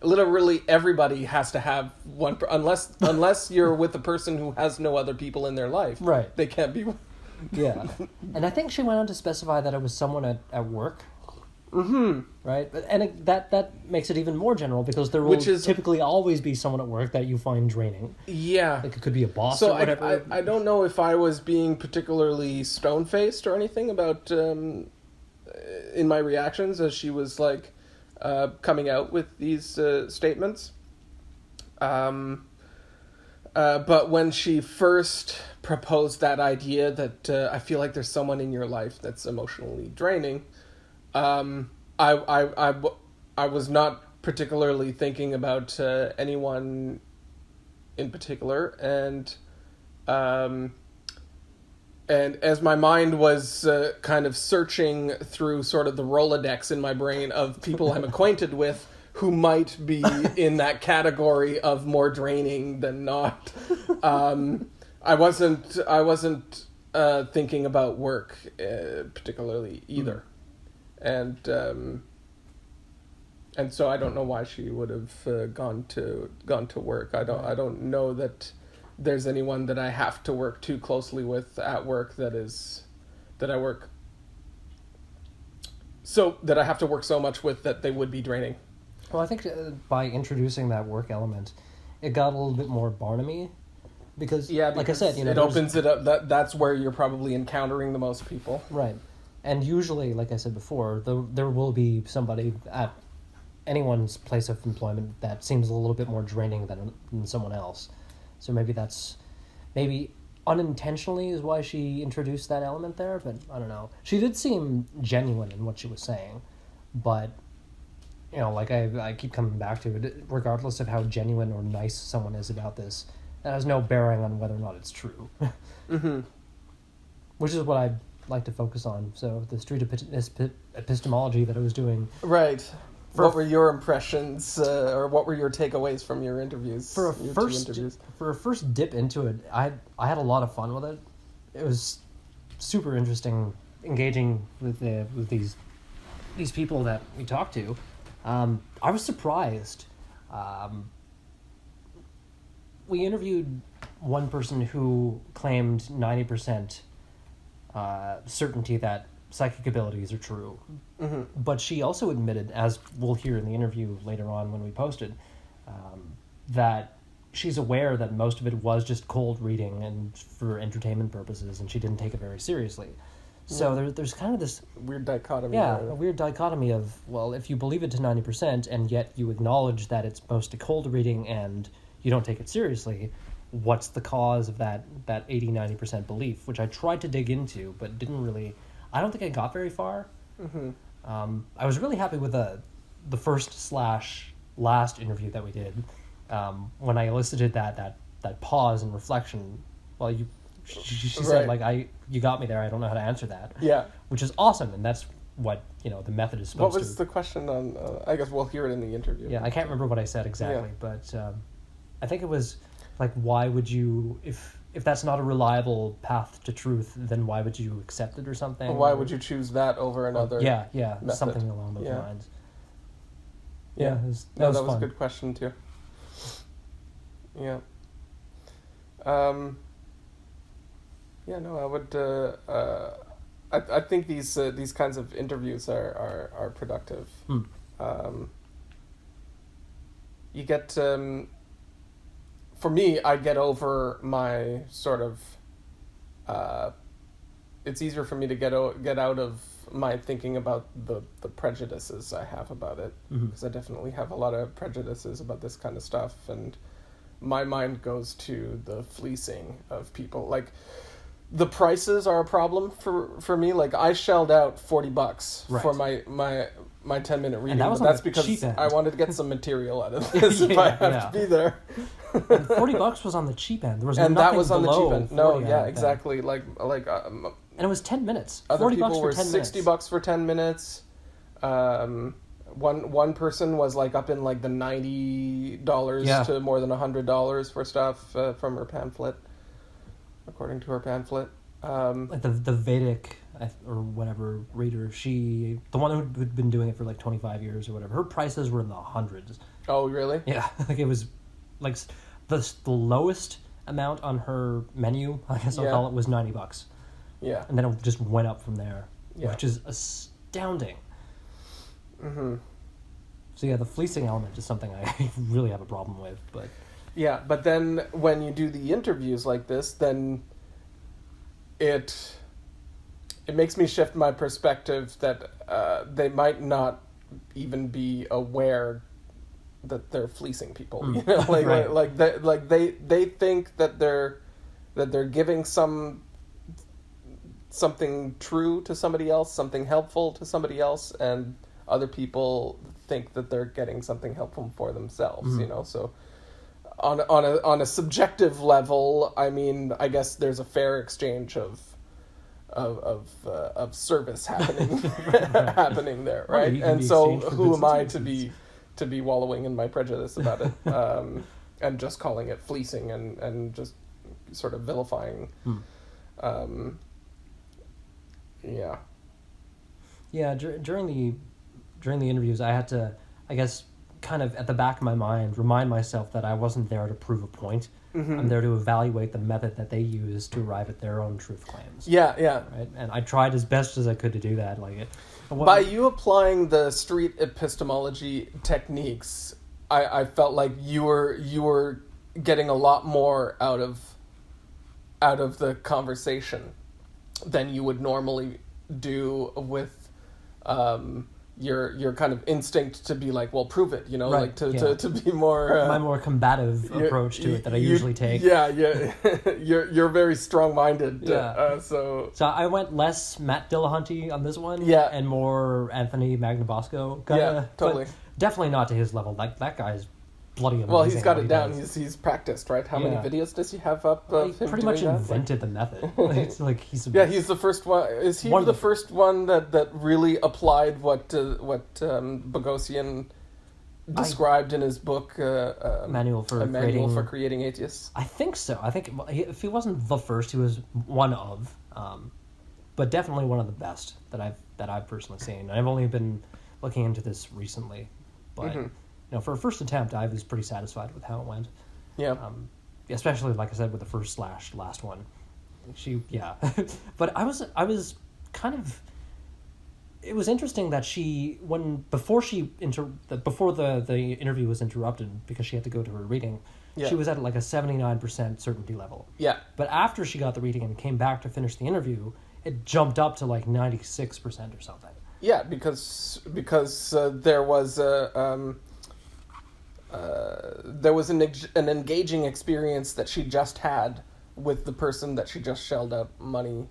S2: everybody has to have one, unless you're with a person who has no other people in their life.
S1: Right.
S2: They can't be.
S1: Yeah. And I think she went on to specify that it was someone at work. Mm-hmm. Right? And that makes it even more general, because there will typically always be someone at work that you find draining.
S2: Yeah.
S1: Like it could be a boss or whatever.
S2: I don't know if I was being particularly stone-faced or anything about in my reactions as she was like coming out with these statements. But when she first proposed that idea that I feel like there's someone in your life that's emotionally draining, I was not particularly thinking about anyone in particular, and as my mind was kind of searching through sort of the Rolodex in my brain of people I'm acquainted with who might be in that category of more draining than not, I wasn't thinking about work particularly either, and so I don't know why she would have gone to work. I don't know that there's anyone that I have to work too closely with at work that I have to work so much with that they would be draining.
S1: Well, I think by introducing that work element, it got a little bit more Barnum-y, because like I said,
S2: it opens it up. That's where you're probably encountering the most people,
S1: right? And usually, like I said before, there will be somebody at anyone's place of employment that seems a little bit more draining than someone else. So maybe unintentionally is why she introduced that element there, but I don't know. She did seem genuine in what she was saying, but like I keep coming back to it, regardless of how genuine or nice someone is about this, that has no bearing on whether or not it's true.
S2: Mm-hmm.
S1: Which is what I like to focus on. So the street epistemology that I was doing.
S2: Right. What were your impressions, or what were your takeaways from your interviews?
S1: For a first dip into it, I had a lot of fun with it. It was super interesting, engaging with these people that we talked to. I was surprised. We interviewed one person who claimed 90% certainty that psychic abilities are true.
S2: Mm-hmm.
S1: But she also admitted, as we'll hear in the interview later on when we post it, that she's aware that most of it was just cold reading and for entertainment purposes, and she didn't take it very seriously. So there's kind of this
S2: weird dichotomy.
S1: Yeah, a weird dichotomy of, well, if you believe it to 90% and yet you acknowledge that it's mostly cold reading and you don't take it seriously, what's the cause of that 80-90% belief, which I tried to dig into, but didn't really... I don't think I got very far.
S2: Mm-hmm.
S1: I was really happy with the first/last interview that we did, when I elicited that pause and reflection. Well, she said, like, you got me there. I don't know how to answer that.
S2: Yeah,
S1: which is awesome, and that's what the method is supposed to.
S2: What was the question on? I guess we'll hear it in the interview.
S1: Yeah, I can't remember what I said exactly, but I think it was like, why would you, if that's not a reliable path to truth, then why would you accept it or something?
S2: Well, why would you choose that over another?
S1: Yeah,
S2: method?
S1: Something along those lines.
S2: Yeah,
S1: that was
S2: a good question too. Yeah. I would. I think these kinds of interviews are productive. You get. For me, I get over my sort of. It's easier for me to get out of my thinking about the prejudices I have about it, because I definitely have a lot of prejudices about this kind of stuff, and my mind goes to the fleecing of people. Like, the prices are a problem for me. Like, I shelled out $40 for my 10-minute reading, but that's because I wanted to get some material out of this if I have to be there.
S1: And $40 was on the cheap end. There was nothing
S2: that was on the cheap
S1: below
S2: end. No,
S1: 40,
S2: yeah, exactly. And
S1: it was 10 minutes.
S2: Other
S1: 40
S2: people
S1: bucks
S2: were
S1: for 10
S2: $60 for 10 minutes. One person was like up in like the $90 to more than $100 for stuff from her pamphlet, according to her pamphlet.
S1: Like the Vedic or whatever reader, the one who'd been doing it for like 25 years or whatever, her prices were in the hundreds.
S2: Oh, really?
S1: Yeah, like it was like the lowest amount on her menu, I guess I'll call it, was $90.
S2: Yeah.
S1: And then it just went up from there, which is astounding.
S2: Mm-hmm.
S1: So yeah, the fleecing element is something I really have a problem with, but...
S2: Yeah, but then when you do the interviews like this, then it makes me shift my perspective that they might not even be aware they're fleecing people.
S1: Mm.
S2: You know,
S1: Right.
S2: they think that they're giving something true to somebody else, something helpful to somebody else, and other people think that they're getting something helpful for themselves. You know, so on a subjective level, I mean, I guess there's a fair exchange of service happening happening there, right?
S1: Well,
S2: and so
S1: exchanged for
S2: who
S1: goods
S2: am I
S1: and
S2: to be wallowing in my prejudice about it, and just calling it fleecing and just sort of vilifying. Yeah.
S1: Yeah, during the interviews, I had to, I guess, kind of at the back of my mind, remind myself that I wasn't there to prove a point. I'm there to evaluate the method that they use to arrive at their own truth claims.
S2: Yeah.
S1: Right, and I tried as best as I could to do that.
S2: By you applying the street epistemology techniques, I felt like you were getting a lot more out of the conversation than you would normally do with your kind of instinct to be like, well, prove it, you know,
S1: right,
S2: like to be more
S1: my more combative approach to it that I usually take.
S2: Yeah, you're very strong-minded.
S1: Yeah.
S2: So
S1: I went less Matt Dillahunty on this one.
S2: Yeah.
S1: And more Anthony Magnabosco.
S2: Yeah, totally.
S1: But definitely not to his level. Like that guy's bloody amazing.
S2: well, he's got
S1: what
S2: it
S1: he
S2: down.
S1: does.
S2: He's practiced, right? How many
S1: Yeah.
S2: videos does he have up
S1: He
S2: of him
S1: pretty
S2: doing
S1: much
S2: that?
S1: invented the method. It's like he's a,
S2: Yeah, he's the first one. Is he
S1: One of
S2: the
S1: the
S2: first one that really applied what Boghossian described in his book,
S1: Manual for
S2: a manual
S1: creating-
S2: for creating atheists?
S1: I think so. I think if he wasn't the first, he was one of, but definitely one of the best that I've personally seen. I've only been looking into this recently, but for a first attempt, I was pretty satisfied with how it went.
S2: Yeah.
S1: Especially like I said with the first / last one. But I was kind of. It was interesting that before the interview was interrupted because she had to go to her reading, she was at like a 79% certainty level.
S2: Yeah.
S1: But after she got the reading and came back to finish the interview, it jumped up to like 96% or something.
S2: Yeah, because there was an engaging experience that she just had with the person that she just shelled out money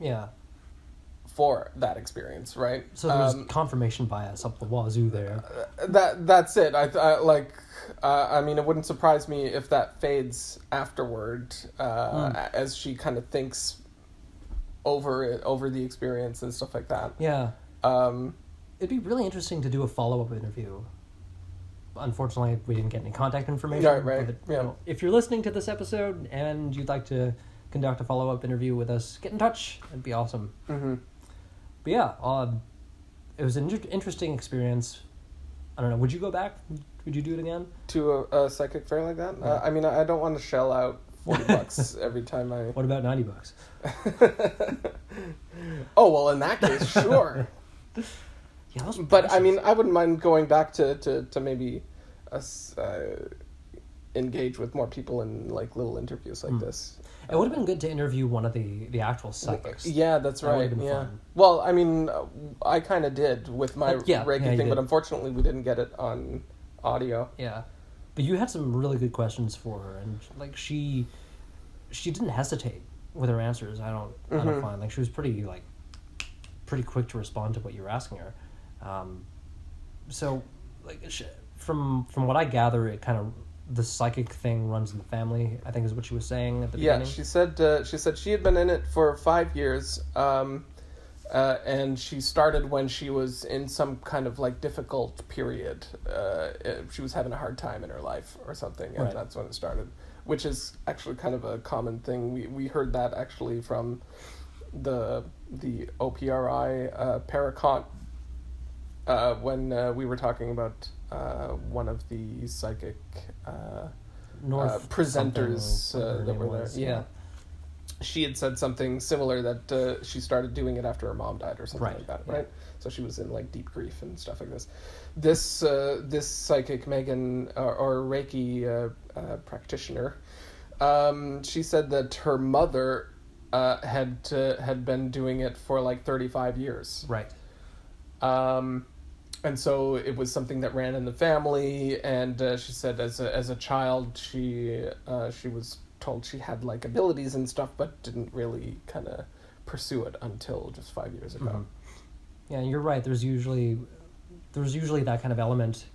S2: for that experience, right?
S1: So there was confirmation bias up the wazoo there.
S2: That's it. I mean, it wouldn't surprise me if that fades afterward, as she kind of thinks over the experience and stuff like that.
S1: Yeah. It'd be really interesting to do a follow-up interview. Unfortunately, we didn't get any contact information.
S2: Right.
S1: But, if you're listening to this episode and you'd like to conduct a follow-up interview with us, get in touch. It'd be awesome. Mm-hmm. But yeah, it was an interesting experience. I don't know. Would you go back? Would you do it again?
S2: To a psychic fair like that? Yeah. I mean, I don't want to shell out $40 every time I...
S1: What about $90?
S2: Oh, well, in that case, sure.
S1: Yeah,
S2: but I mean, I wouldn't mind going back to maybe engage with more people in like little interviews like this.
S1: It would have been good to interview one of the actual psychics.
S2: Yeah, that's right.
S1: That would have been
S2: yeah.
S1: fun.
S2: Well, I mean, I kind of did with my Reiki thing,
S1: did.
S2: but unfortunately, we didn't get it on audio.
S1: Yeah, but you had some really good questions for her, and like she didn't hesitate with her answers. I don't find like she was pretty quick to respond to what you were asking her. So, like, from what I gather, it kind of the psychic thing runs in the family. I think is what she was saying at the beginning.
S2: Yeah, she said she had been in it for 5 years, and she started when she was in some kind of like difficult period. She was having a hard time in her life or something, and that's when it started. Which is actually kind of a common thing. We heard that actually from the OPRI Paracont. When we were talking about one of the psychic presenters that were there. Yeah. She had said something similar that she started doing it after her mom died or something like that, right? So she was in like deep grief and stuff like this. This psychic Megan or Reiki practitioner, she said that her mother had been doing it for like 35 years.
S1: Right.
S2: And so it was something that ran in the family, and she said as a child she was told she had like abilities and stuff, but didn't really kind of pursue it until just 5 years ago.
S1: Mm-hmm. Yeah, you're right. There's usually that kind of element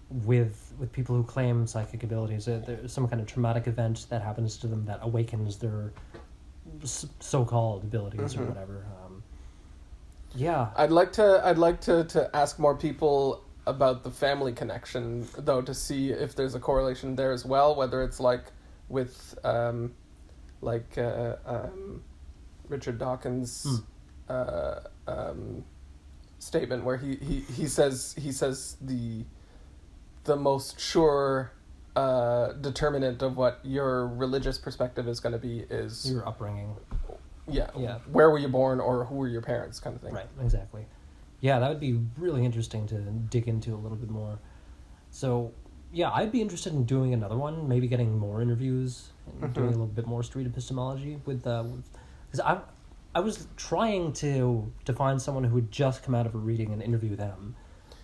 S1: with people who claim psychic abilities. There's some kind of traumatic event that happens to them that awakens their so-called abilities or whatever. Yeah.
S2: I'd like to ask more people about the family connection, though, to see if there's a correlation there as well, whether it's like with Richard Dawkins' statement where he says the most sure determinant of what your religious perspective is going to be is
S1: your upbringing.
S2: Yeah. Where were you born, or who were your parents, kind of thing.
S1: Right, exactly. Yeah, that would be really interesting to dig into a little bit more. So, yeah, I'd be interested in doing another one, maybe getting more interviews and doing a little bit more street epistemology with because I was trying to find someone who had just come out of a reading and interview them,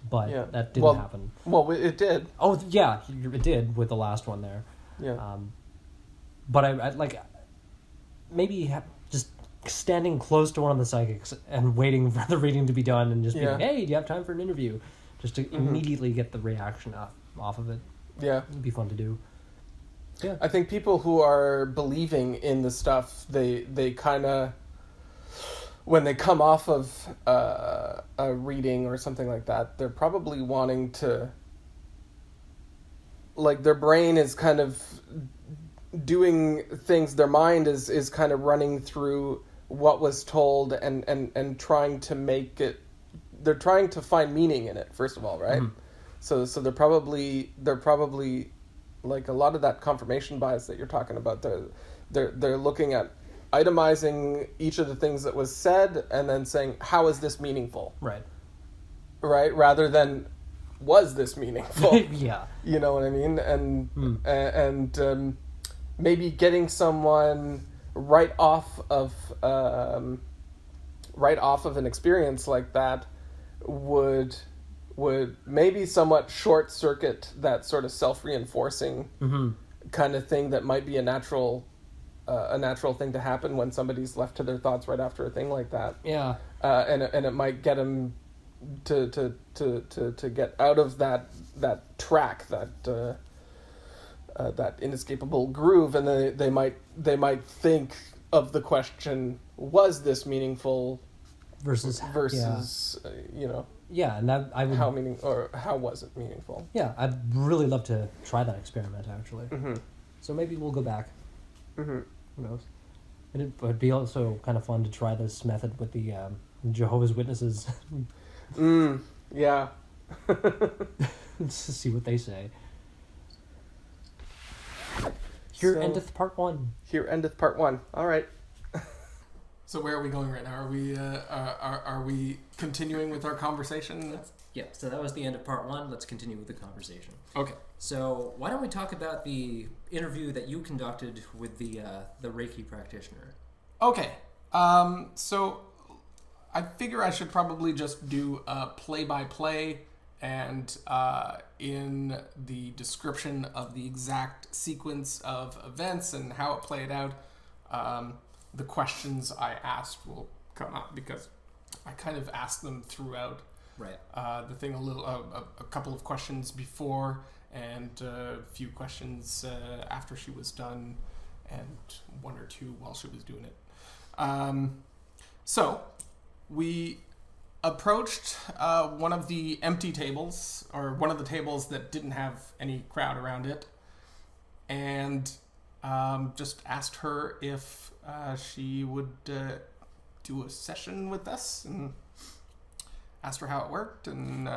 S1: but that didn't happen.
S2: Well, it did.
S1: Oh, yeah, it did with the last one there.
S2: Yeah.
S1: But I'd like maybe just standing close to one of the psychics and waiting for the reading to be done and just being like, hey, do you have time for an interview? Just to immediately get the reaction off of it.
S2: Yeah.
S1: It'd be fun to do. Yeah.
S2: I think people who are believing in the stuff, they kind of, when they come off of a reading or something like that, they're probably wanting to, like, their brain is kind of doing things, their mind is kind of running through what was told and trying to make it, they're trying to find meaning in it, first of all, right? So they're probably like a lot of that confirmation bias that you're talking about, they're looking at itemizing each of the things that was said and then saying, how is this meaningful?
S1: Right,
S2: rather than, was this meaningful?
S1: Yeah.
S2: You know what I mean? And maybe getting someone right off of an experience like that would maybe somewhat short circuit that sort of self-reinforcing kind of thing that might be a natural thing to happen when somebody's left to their thoughts right after a thing like that.
S1: Yeah.
S2: And it might get them to get out of that track, that inescapable groove, and they might think of the question, was this meaningful versus you know.
S1: Yeah, and that I would.
S2: How was it meaningful?
S1: Yeah, I'd really love to try that experiment actually. So maybe we'll go back. Who knows? And it would be also kind of fun to try this method with the Jehovah's Witnesses.
S2: Yeah.
S1: To see what they say. Here endeth part 1.
S2: Here endeth part 1. All right.
S7: So where are we going right now? Are we continuing with our conversation?
S1: Yeah. So that was the end of part 1. Let's continue with the conversation.
S7: Okay.
S1: So why don't we talk about the interview that you conducted with the Reiki practitioner?
S7: Okay. So I figure I should probably just do a play-by-play, and in the description of the exact sequence of events and how it played out, the questions I asked will come up because I kind of asked them throughout.
S1: Right.
S7: The thing a couple of questions before and a few questions after she was done, and one or two while she was doing it. So we approached one of the empty tables, or one of the tables that didn't have any crowd around it, and just asked her if she would do a session with us, and asked her how it worked. And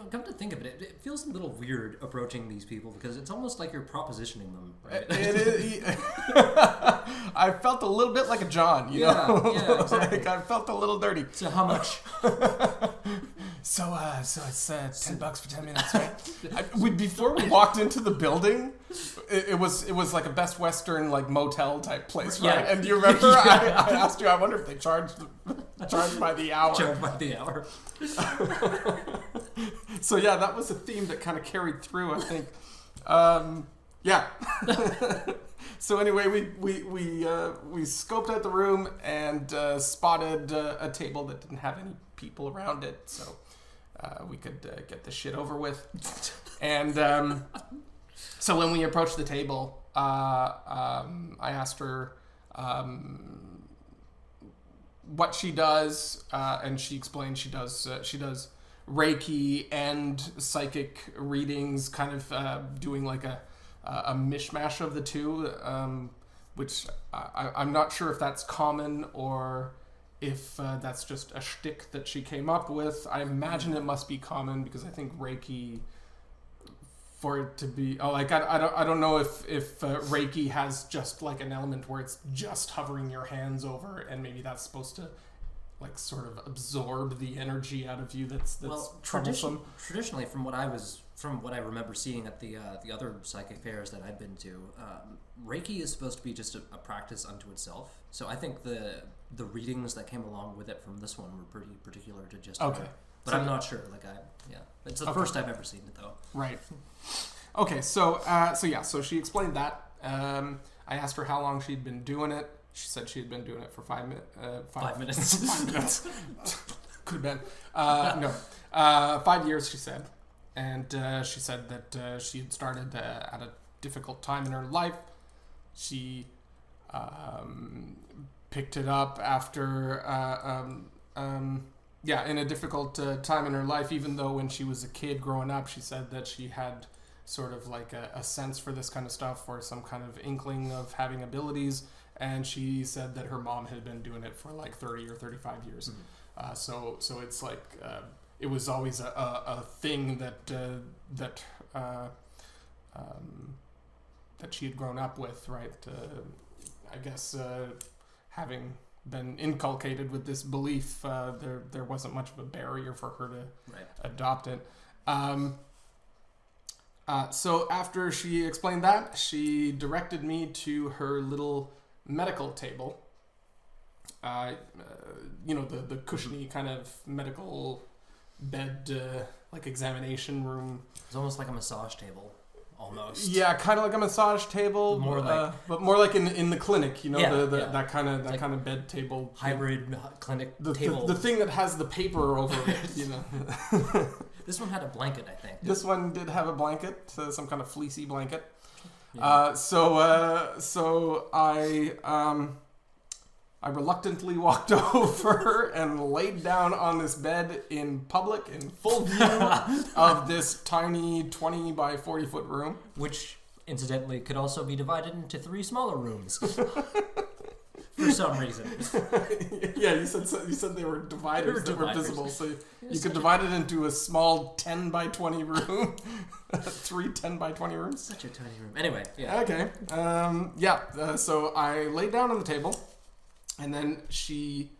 S1: come to think of it, it feels a little weird approaching these people because it's almost like you're propositioning them, right?
S7: It is. I felt a little bit like a John, you know?
S1: Yeah, exactly.
S7: Like I felt a little dirty.
S1: So how much?
S7: So it's $10 for 10 minutes, right? Before we walked into the building, it was like a Best Western like motel type place, right?
S1: Yeah.
S7: And you remember I asked you, I wonder if they charged by the hour.
S1: Charged by the hour.
S7: So yeah, that was a theme that kind of carried through, I think. Yeah. So anyway, we scoped out the room and spotted a table that didn't have any people around it, so we could get this shit over with. And so when we approached the table, I asked her what she does, and she explained she does Reiki and psychic readings, kind of doing like a mishmash of the two, which I'm not sure if that's common or if that's just a shtick that she came up with. I imagine it must be common because I think Reiki, for it to be I don't know if Reiki has just like an element where it's just hovering your hands over, and maybe that's supposed to like sort of absorb the energy out of you that's troublesome.
S1: Traditionally, from what I remember seeing at the other psychic fairs that I've been to, Reiki is supposed to be just a practice unto itself. So I think the readings that came along with it from this one were pretty particular to just
S7: okay.
S1: But so, I'm not sure. It's the first I've ever seen it though.
S7: Right. Okay. So she explained that. I asked her how long she'd been doing it. She said she had been doing it for 5 minutes.
S1: 5 minutes.
S7: 5 minutes. Could have been. No. 5 years, she said. And she said that she had started at a difficult time in her life. She picked it up after, in a difficult time in her life, even though when she was a kid growing up, she said that she had sort of like a sense for this kind of stuff, or some kind of inkling of having abilities. And she said that her mom had been doing it for like 30 or 35 years. Mm-hmm. So it's like it was always a thing that she had grown up with, right? I guess having been inculcated with this belief, there wasn't much of a barrier for her to adopt it. So after she explained that, she directed me to her little medical table. The cushiony kind of medical bed, like examination room.
S1: It's almost like a massage table, almost.
S7: Yeah, kind of like a massage table, but more like in the clinic. That kind of bed table.
S1: Hybrid clinic table.
S7: The thing that has the paper over it.
S1: This one had a blanket, I think.
S7: This one did have a blanket, some kind of fleecy blanket.
S1: Yeah.
S7: So I reluctantly walked over and laid down on this bed in public, in full view of this tiny 20 by 40 foot room.
S1: Which, incidentally, could also be divided into 3 smaller rooms. For some reason.
S7: Yeah, you said they were dividers that were visible, so you could divide it into a small 10 by 20 room. 3 10 by 20 rooms.
S1: Such a tiny room. Anyway, yeah.
S7: Okay. So I laid down on the table, and then she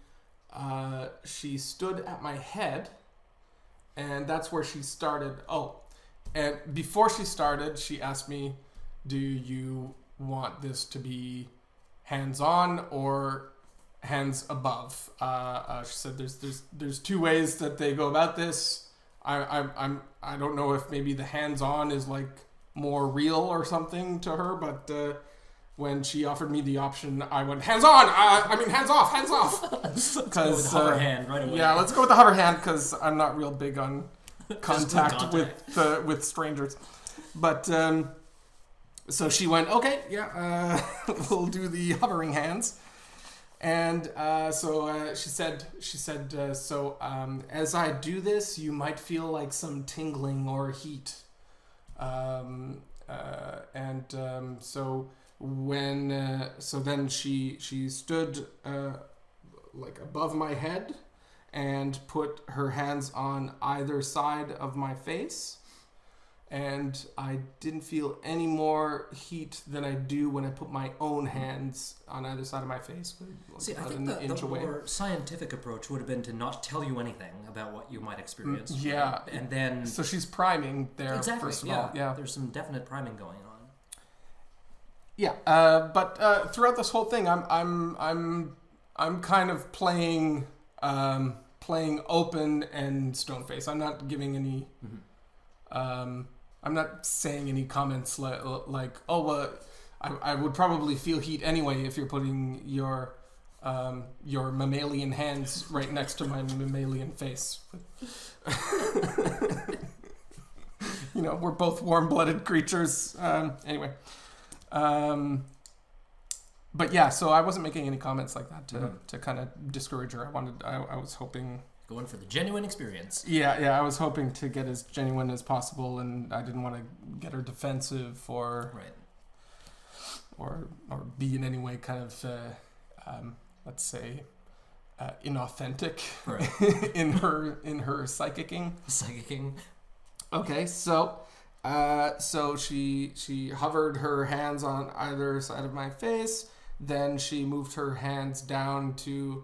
S7: stood at my head, and that's where she started. Oh, and before she started, she asked me, "Do you want this to be hands-on or hands above?" She said there's 2 ways that they go about this. I don't know if maybe the hands-on is like more real or something to her, but when she offered me the option, I went hands-on. Hands off.
S1: Let's go with the hover hand right away.
S7: Yeah, let's go with the hover hand because I'm not real big on contact. with strangers. But so she went, okay, yeah, we'll do the hovering hands. And she said, as I do this, you might feel like some tingling or heat. So then she stood like above my head and put her hands on either side of my face. And I didn't feel any more heat than I do when I put my own hands on either side of my face.
S1: See, I think the more scientific approach would have been to not tell you anything about what you might experience.
S7: Yeah.
S1: And then...
S7: So she's priming there,
S1: exactly,
S7: first of all. Yeah.
S1: There's some definite priming going on.
S7: Yeah, but throughout this whole thing, I'm kind of playing open and stone face. I'm not giving any... Mm-hmm. I'm not saying any comments like I would probably feel heat anyway if you're putting your mammalian hands right next to my mammalian face. We're both warm-blooded creatures. Anyway. But yeah, so I wasn't making any comments like that to kind of discourage her. I was hoping...
S1: Going for the genuine experience.
S7: Yeah, I was hoping to get as genuine as possible, and I didn't want to get her defensive or be in any way kind of, let's say, inauthentic in her psychicking.
S1: Psychicking.
S7: Okay, so she hovered her hands on either side of my face. Then she moved her hands down to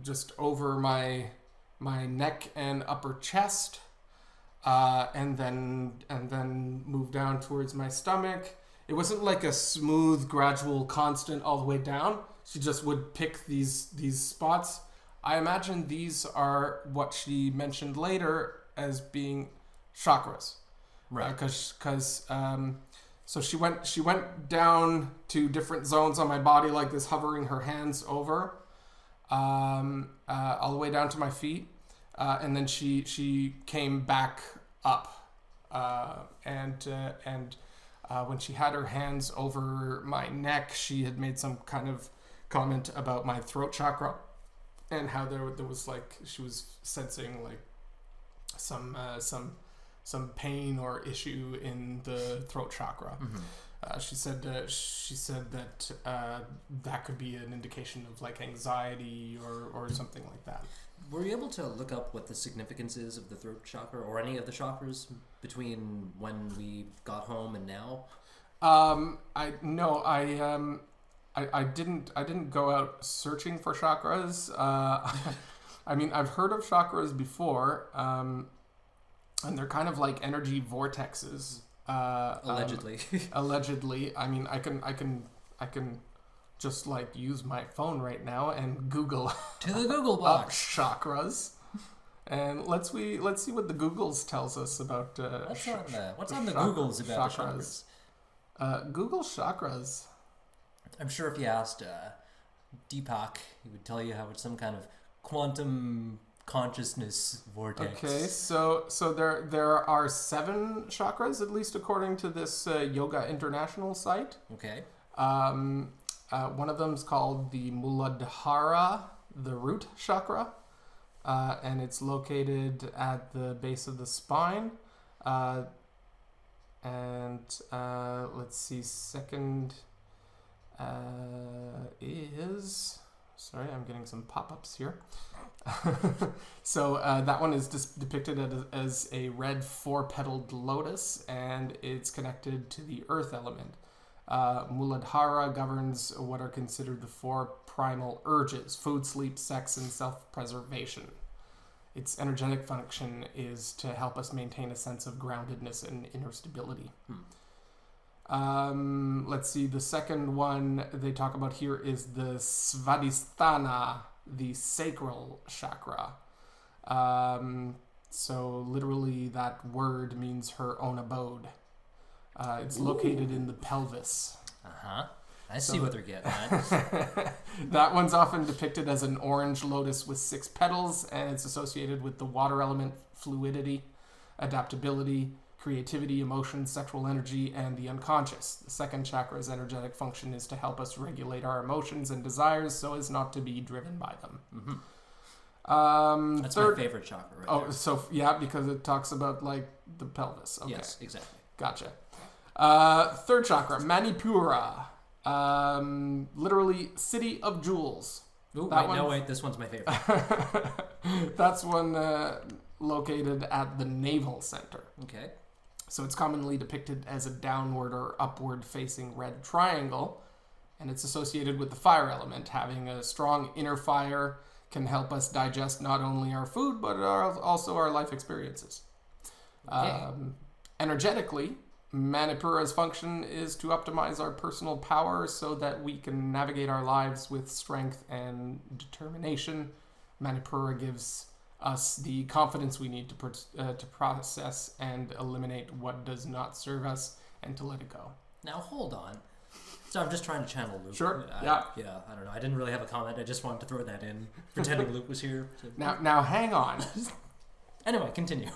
S7: just over my neck and upper chest, and then moved down towards my stomach. It wasn't like a smooth, gradual, constant all the way down. She just would pick these spots. I imagine these are what she mentioned later as being chakras,
S1: right?
S7: So she went down to different zones on my body like this, hovering her hands over, all the way down to my feet, and then she came back up, and when she had her hands over my neck, she had made some kind of comment about my throat chakra, and how there was like she was sensing like some pain or issue in the throat chakra. Mm-hmm. She said that that could be an indication of like anxiety or something like that.
S1: Were you able to look up what the significance is of the throat chakra or any of the chakras between when we got home and now?
S7: I didn't go out searching for chakras. I mean, I've heard of chakras before, and they're kind of like energy vortexes.
S1: Allegedly.
S7: Allegedly. I mean, I can just like use my phone right now and Google
S1: to the Google box
S7: chakras, and let's see what the Googles tells us about.
S1: What's on the Googles about chakras?
S7: Google chakras.
S1: I'm sure if you asked Deepak, he would tell you how it's some kind of quantum consciousness vortex.
S7: Okay, so there are 7 chakras, at least according to this Yoga International site.
S1: Okay.
S7: One of them is called the Muladhara, the root chakra, and it's located at the base of the spine. Let's see, second is... Sorry, I'm getting some pop-ups here. So that one is depicted as a red 4-petaled lotus, and it's connected to the earth element. Muladhara governs what are considered the 4 primal urges: food, sleep, sex, and self-preservation. Its energetic function is to help us maintain a sense of groundedness and inner stability. Let's see, the second one they talk about here is the Svadhisthana, the sacral chakra. So literally that word means her own abode. It's located in the pelvis.
S1: I see what they're getting at.
S7: That one's often depicted as an orange lotus with 6 petals, and it's associated with the water element, fluidity, adaptability, creativity, emotion, sexual energy, and the unconscious. The second chakra's energetic function is to help us regulate our emotions and desires so as not to be driven by them.
S1: Mm-hmm. That's my favorite chakra right there.
S7: So yeah, because it talks about like the pelvis. Okay.
S1: Yes, exactly.
S7: Gotcha. Third chakra, Manipura. Literally city of jewels.
S1: Ooh, wait, this one's my favorite.
S7: That's one located at the navel center.
S1: Okay.
S7: So it's commonly depicted as a downward or upward facing red triangle, and it's associated with the fire element. Having a strong inner fire can help us digest not only our food, but also our life experiences. Okay. Energetically, Manipura's function is to optimize our personal power so that we can navigate our lives with strength and determination. Manipura gives us the confidence we need to process and eliminate what does not serve us and to let it go.
S1: Now hold on. So I'm just trying to channel Luke.
S7: Sure.
S1: Yeah, I don't know. I didn't really have a comment. I just wanted to throw that in, pretending Luke was here.
S7: Now hang on.
S1: Anyway, continue.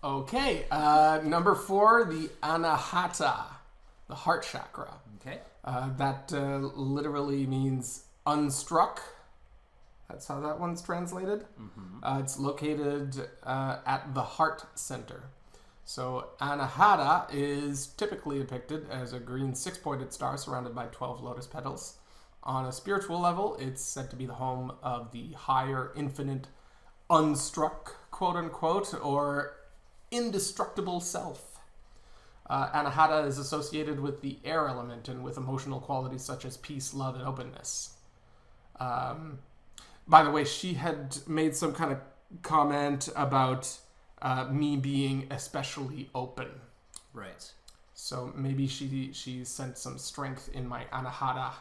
S7: Okay. Number 4, the Anahata, the heart chakra.
S1: Okay.
S7: That literally means unstruck. That's how that one's translated. Mm-hmm. It's located at the heart center. So Anahata is typically depicted as a green 6-pointed star surrounded by 12 lotus petals. On a spiritual level, it's said to be the home of the higher, infinite, unstruck, quote-unquote, or indestructible self. Anahata is associated with the air element and with emotional qualities such as peace, love, and openness. By the way, she had made some kind of comment about me being especially open.
S1: Right.
S7: So maybe she sent some strength in my Anahata,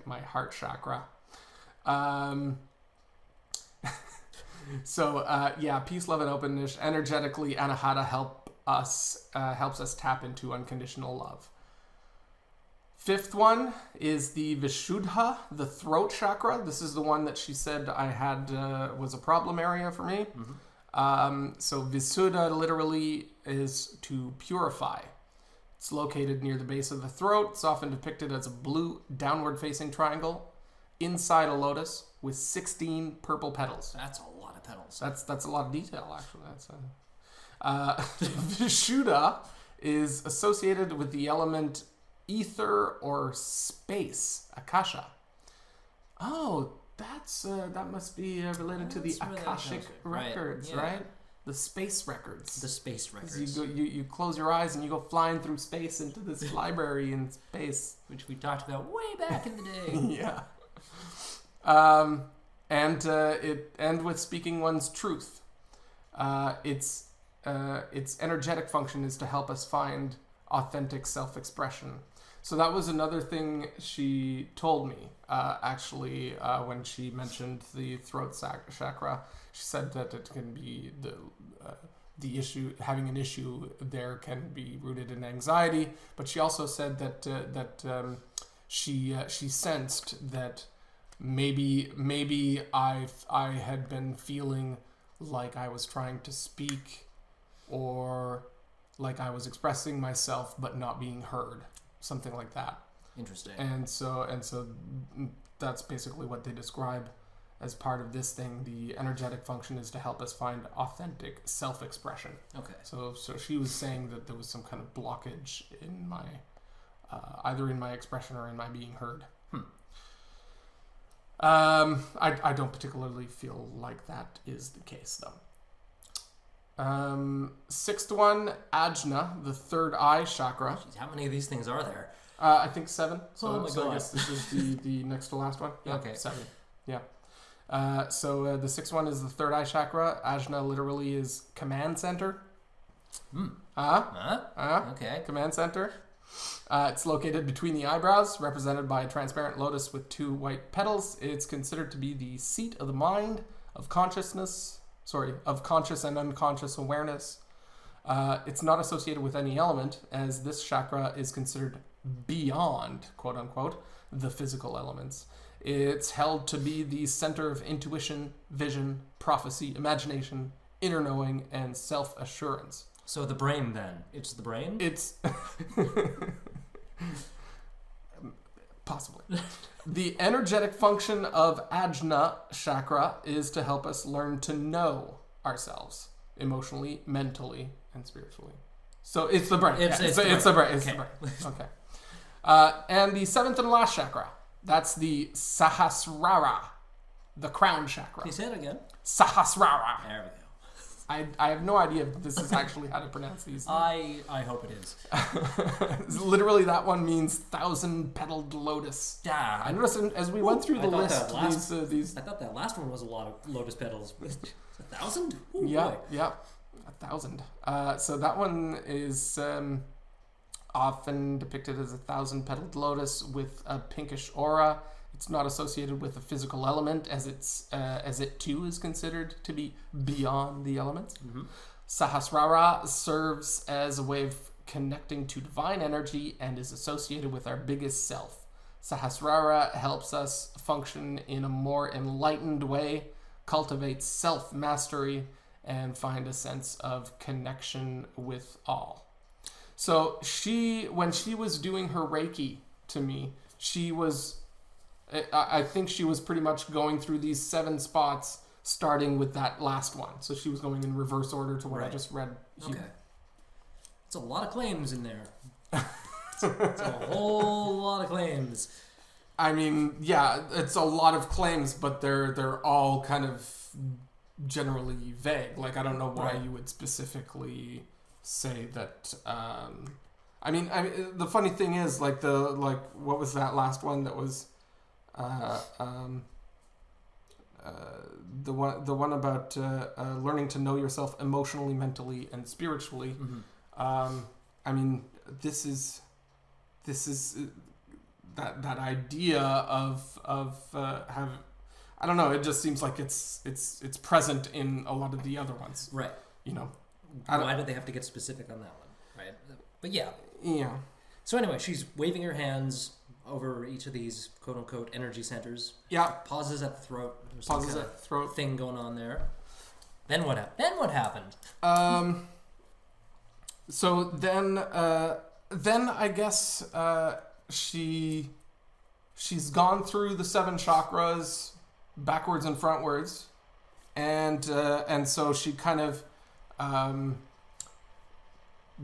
S7: my heart chakra. Peace, love, and openness. Energetically, Anahata helps us tap into unconditional love. 5th one is the Vishuddha, the throat chakra. This is the one that she said I had was a problem area for me. Mm-hmm. So Visuddha literally is to purify. It's located near the base of the throat. It's often depicted as a blue downward-facing triangle inside a lotus with 16 purple petals.
S1: That's a lot of petals.
S7: That's a lot of detail, actually. Vishuddha is associated with the element ether or space, akasha. Oh, that must be related to the Akashic records, right? The space records.
S1: The space records.
S7: You close your eyes and you go flying through space into this library in space,
S1: which we talked about way back in the day.
S7: Yeah. And with speaking one's truth. Its energetic function is to help us find authentic self-expression. So that was another thing she told me, when she mentioned the throat chakra. She said that it can be the issue, having an issue there can be rooted in anxiety. But she also said that she sensed that maybe I had been feeling like I was trying to speak, or like I was expressing myself but not being heard. Something like that.
S1: Interesting.
S7: And so that's basically what they describe as part of this thing. The energetic function is to help us find authentic self-expression. Okay. So she was saying that there was some kind of blockage in my, either in my expression or in my being heard. I don't particularly feel like that is the case, though. 6th one, Ajna, the third eye chakra.
S1: Jeez, how many of these things are there?
S7: I think 7. So,
S1: God.
S7: I guess this is the next to last one. Yeah,
S1: okay.
S7: 7. Yeah. The 6th one is the third eye chakra. Ajna literally is command center.
S1: Okay.
S7: Command center. It's located between the eyebrows, represented by a transparent lotus with 2 white petals. It's considered to be the seat of the mind, of conscious and unconscious awareness. It's not associated with any element, as this chakra is considered beyond, quote unquote, the physical elements. It's held to be the center of intuition, vision, prophecy, imagination, inner knowing, and self-assurance.
S1: So the brain, then. It's the brain?
S7: It's... Possibly. The energetic function of Ajna chakra is to help us learn to know ourselves emotionally, mentally, and spiritually. So it's the brain. It's the brain. It's the brain. Okay. And the 7th and last chakra, that's the Sahasrara, the crown chakra.
S1: Can you say it again?
S7: Sahasrara.
S1: There we go.
S7: I have no idea if this is actually how to pronounce these.
S1: I hope it is.
S7: Literally, that one means 1,000-petaled lotus.
S1: Yeah.
S7: I noticed as we went through the list, these.
S1: I thought that last one was a lot of lotus petals. 1,000?
S7: Yeah, 1,000. So that one is often depicted as a 1,000-petaled lotus with a pinkish aura. it's not associated with a physical element, as it too is considered to be beyond the elements.
S1: Mm-hmm.
S7: Sahasrara serves as a way of connecting to divine energy and is associated with our biggest self. Sahasrara helps us function in a more enlightened way, cultivate self-mastery, and find a sense of connection with all. So when she was doing her Reiki to me, I think she was pretty much going through these 7 spots, starting with that last one. So she was going in reverse order to what I just read.
S1: Okay. It's a lot of claims in there. It's a whole lot of claims.
S7: I mean, yeah, it's a lot of claims, but they're all kind of generally vague. Like, I don't know why you would specifically say that. I mean, the funny thing is, what was that last one that was, the one about learning to know yourself emotionally, mentally, and spiritually.
S1: Mm-hmm.
S7: I mean, this is that idea of have. I don't know. It just seems like it's present in a lot of the other ones.
S1: Right.
S7: You know.
S1: Why did they have to get specific on that one? Right. But yeah.
S7: Yeah.
S1: So anyway, she's waving her hands over each of these quote unquote energy centers.
S7: Yeah.
S1: Pauses at the throat. There's
S7: Pauses at the throat.
S1: Thing going on there. Then what happened?
S7: So then I guess she's gone through the 7 chakras backwards and frontwards, and so she kind of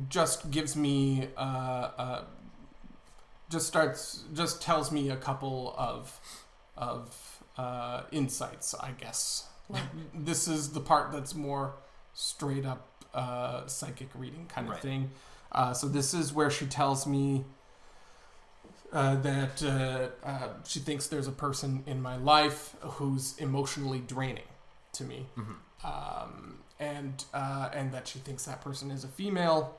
S7: just gives me just tells me a couple of insights, I guess. This is the part that's more straight up psychic reading kind of thing. So this is where she tells me that she thinks there's a person in my life who's emotionally draining to me.
S1: Mm-hmm.
S7: And that she thinks that person is a female.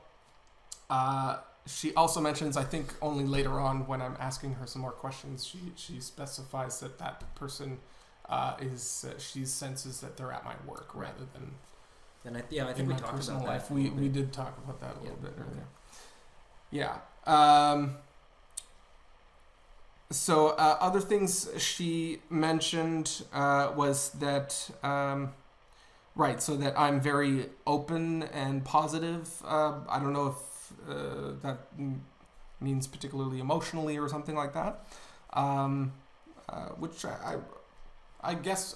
S7: She also mentions, I think only later on when I'm asking her some more questions, she specifies that person she senses that they're at my work rather than
S1: and I think we talked about
S7: life.
S1: that.
S7: We did talk about that a little bit earlier. Yeah. So other things she mentioned was that so that I'm very open and positive. I don't know if that means particularly emotionally or something like that. Which I guess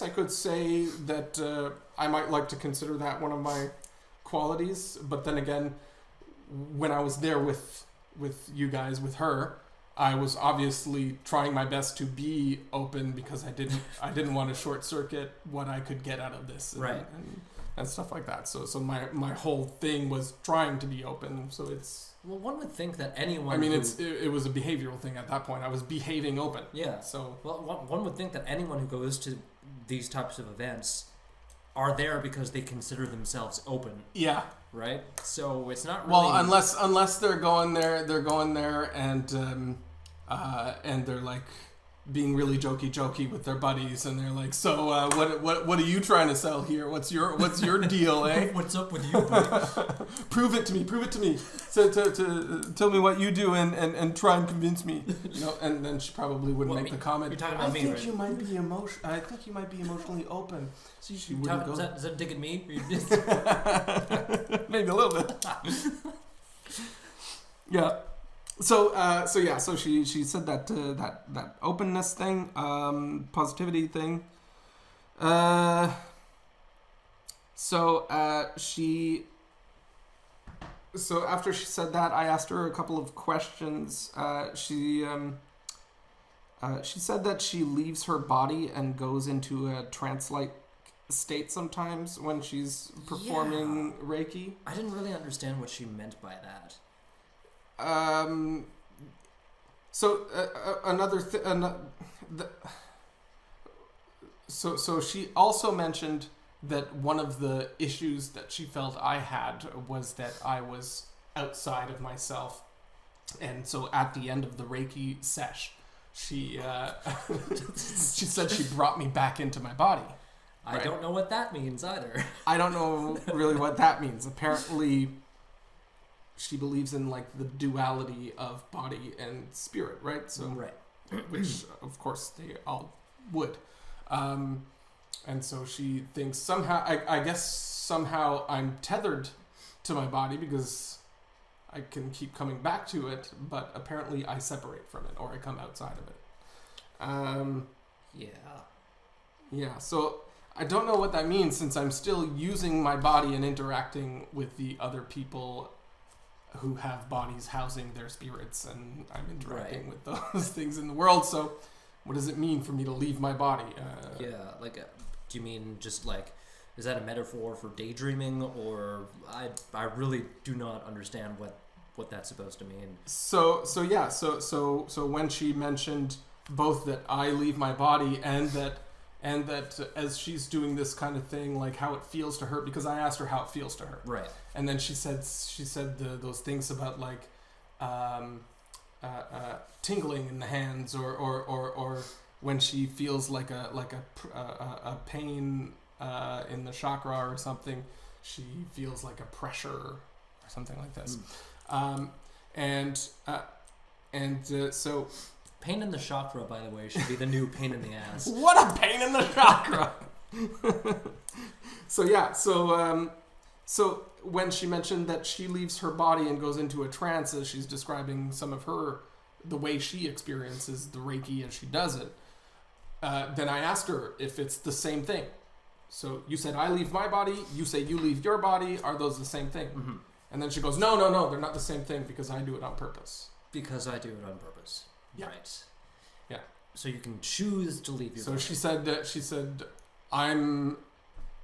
S7: I could say that I might like to consider that one of my qualities. But then again, when I was there with you guys, with her, I was obviously trying my best to be open because I didn't want to short circuit what I could get out of this, and stuff like that. So my whole thing was trying to be open. So it's
S1: one would think that anyone.
S7: I mean, it was a behavioral thing at that point. I was behaving open.
S1: Yeah.
S7: So
S1: one would think that anyone who goes to these types of events are there because they consider themselves open.
S7: Yeah.
S1: Right. So it's not really.
S7: Well, unless they're going there, and they're like being really jokey with their buddies, and they're like, so what are you trying to sell here? What's your deal, eh?
S1: What's up with you, buddy?
S7: Prove it to me. So to tell me what you do and try and convince me. You know, and then she probably would make the comment.
S1: You're talking about me, right?
S7: I think you might be emotionally open.
S1: So she wouldn't go. Is that dig at me?
S7: Maybe a little bit. Yeah. So she said that openness thing, positivity thing. So after she said that, I asked her a couple of questions. She said that she leaves her body and goes into a trance-like state sometimes when she's performing Reiki.
S1: I didn't really understand what she meant by that.
S7: So she also mentioned that one of the issues that she felt I had was that I was outside of myself, and so at the end of the Reiki sesh, she said she brought me back into my body.
S1: I don't know what that means either.
S7: I don't know really what that means. Apparently, she believes in like the duality of body and spirit, right? So,
S1: right.
S7: Which of course they all would. And so she thinks somehow, I guess somehow I'm tethered to my body because I can keep coming back to it, but apparently I separate from it or I come outside of it. Yeah. So I don't know what that means since I'm still using my body and interacting with the other people who have bodies housing their spirits, and I'm interacting with those things in the world. So what does it mean for me to leave my body?
S1: Do you mean just like, is that a metaphor for daydreaming, or I really do not understand what that's supposed to mean. So when she mentioned both that I leave my body and that as she's doing this kind of thing, like how it feels to her, because I asked her how it feels to her, right? And
S7: then she said those things about like tingling in the hands, or when she feels like a pain in the chakra or something, she feels like a pressure or something like this. So
S1: pain in the chakra, by the way, should be the new pain in the ass.
S7: What a pain in the chakra! So when she mentioned that she leaves her body and goes into a trance as she's describing some of the way she experiences the Reiki as she does it, then I asked her if it's the same thing. So you said I leave my body, you say you leave your body, are those the same thing? Mm-hmm. And then she goes, no, they're not the same thing because I do it on purpose.
S1: Because I do it on purpose.
S7: Yeah.
S1: Right.
S7: Yeah.
S1: So you can choose to leave your body.
S7: So she said, I'm...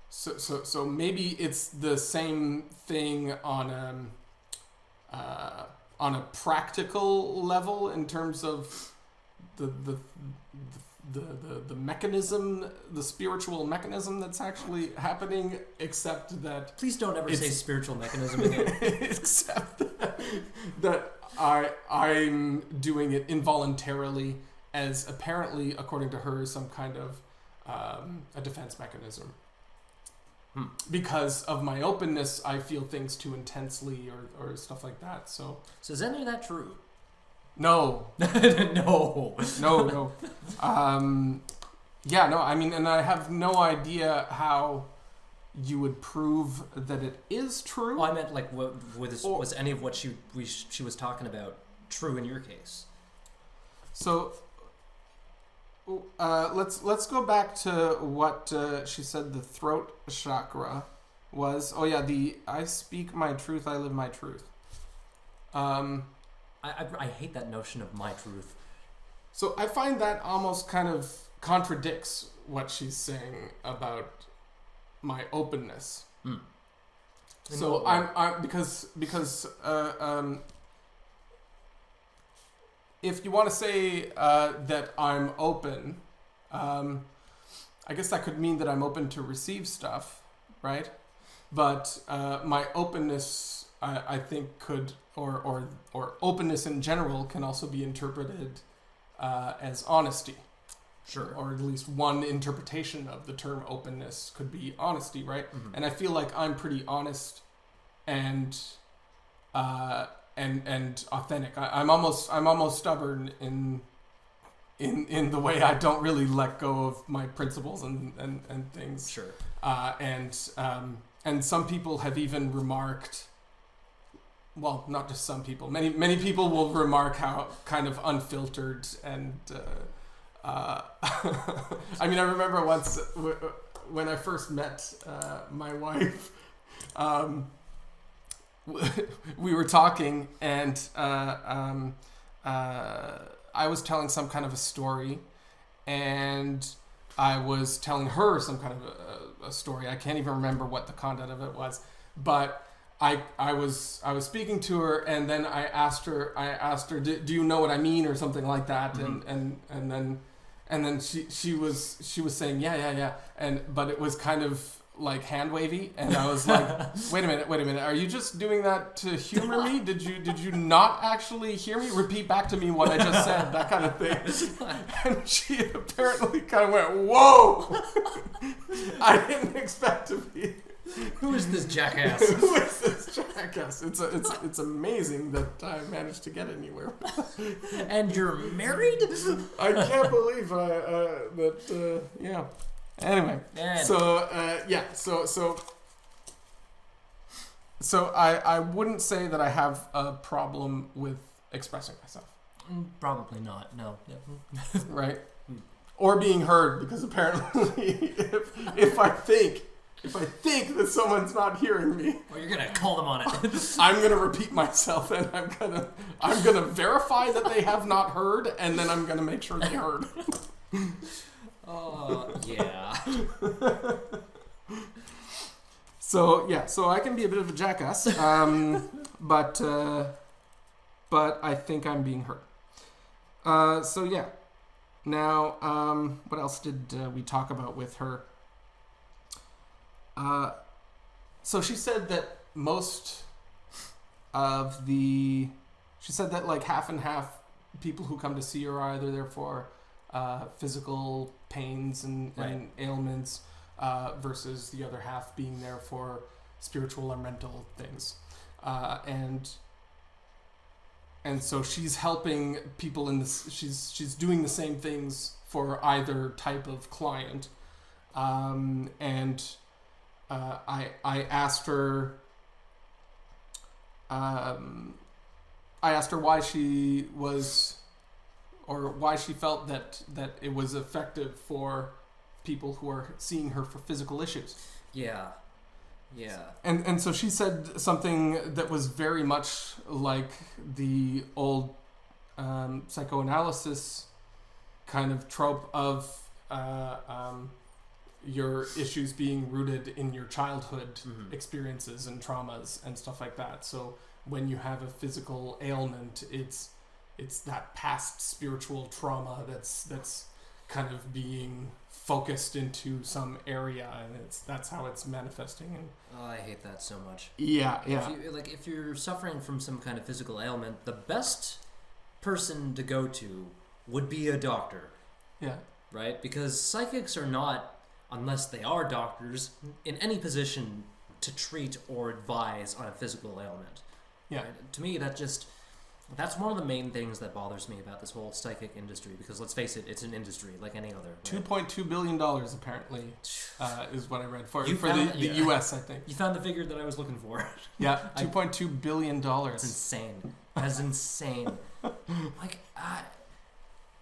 S7: So maybe it's the same thing on a practical level in terms of the mechanism, the spiritual mechanism that's actually happening, except that...
S1: Please don't ever say spiritual mechanism again.
S7: Except that I'm doing it involuntarily as apparently, according to her, some kind of a defense mechanism. Because of my openness, I feel things too intensely or stuff like that. So
S1: is any of that true?
S7: No.
S1: No.
S7: No. I mean, and I have no idea how you would prove that it is true.
S1: Well, I meant like, was any of what she was talking about true in your case? So,
S7: let's go back to what she said the throat chakra was. Oh yeah, I speak my truth, I live my truth.
S1: I hate that notion of my truth.
S7: So I find that almost kind of contradicts what she's saying about my openness. So I'm because if you want to say that I'm open, I guess that could mean that I'm open to receive stuff, right? But my openness, I think, could or openness in general can also be interpreted as honesty.
S1: Sure.
S7: Or at least one interpretation of the term openness could be honesty, right? Mm-hmm. And I feel like I'm pretty honest and authentic. I'm almost stubborn in the way I don't really let go of my principles and things.
S1: Sure.
S7: And some people have even remarked, well, not just some people, many people will remark how kind of unfiltered and I mean, I remember once when I first met my wife, we were talking and I was telling some kind of a story and I was telling her some kind of a story. I can't even remember what the content of it was, but I was speaking to her and then I asked her, do you know what I mean, or something like that? Mm-hmm. And then she was saying yeah, but it was kind of like hand wavy, and I was like, wait a minute, are you just doing that to humor me? Did you not actually hear me? Repeat back to me what I just said, that kind of thing. And she apparently kind of went, whoa! I didn't expect to be.
S1: Who is this jackass?
S7: Who is this jackass? It's amazing that I managed to get anywhere.
S1: And you're married?
S7: I can't believe yeah. Anyway, so I wouldn't say that I have a problem with expressing myself.
S1: Probably not. No.
S7: Right? Or being heard, because apparently, if I think that someone's not hearing me,
S1: well, you're gonna call them on it.
S7: I'm gonna repeat myself, and I'm gonna verify that they have not heard, and then I'm gonna make sure they heard.
S1: Yeah.
S7: So I can be a bit of a jackass, but I think I'm being heard. Now, what else did we talk about with her? So she said that she said that like half and half people who come to see her are either there for physical pains and ailments, versus the other half being there for spiritual or mental things, and so she's helping people in this. She's doing the same things for either type of client, and I asked her. I asked her why she was, or why she felt that it was effective for people who are seeing her for physical issues.
S1: Yeah.
S7: And so she said something that was very much like the old psychoanalysis kind of trope of your issues being rooted in your childhood experiences and traumas and stuff like that. So when you have a physical ailment, it's that past spiritual trauma that's kind of being focused into some area, and that's how it's manifesting. And
S1: I hate that so much.
S7: Yeah.
S1: If you're suffering from some kind of physical ailment, the best person to go to would be a doctor.
S7: Yeah.
S1: Right? Because psychics are not, unless they are doctors, in any position to treat or advise on a physical ailment.
S7: Yeah.
S1: Right? To me, that's one of the main things that bothers me about this whole psychic industry, because let's face it, it's an industry like any other. Right?
S7: $2.2 billion apparently is what I read for the US, I think.
S1: You found the figure that I was looking for.
S7: Yeah, $2.2 billion.
S1: That's insane. That's insane. Like,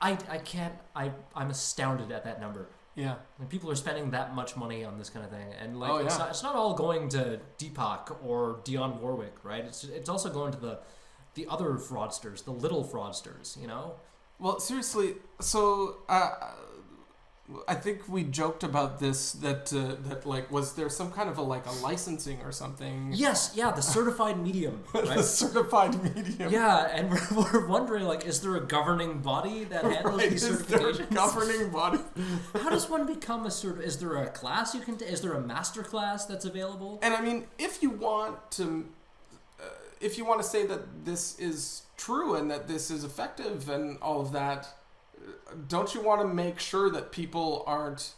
S1: I can't. I'm astounded at that number.
S7: Yeah.
S1: Like, people are spending that much money on this kind of thing, and like,
S7: oh, yeah.
S1: it's not all going to Deepak or Dionne Warwick, right? It's also going to the other fraudsters, the little fraudsters, you know?
S7: Well, seriously, so I think we joked about this, that like, was there some kind of a licensing or something?
S1: Yes, yeah, the certified medium, right?
S7: The certified medium.
S1: Yeah, and we're wondering, like, is there a governing body that handles these certifications?
S7: Is there a governing body?
S1: How does one become is there a class you can is there a master class that's available?
S7: And I mean, if you want to say that this is true and that this is effective and all of that, don't you want to make sure that people aren't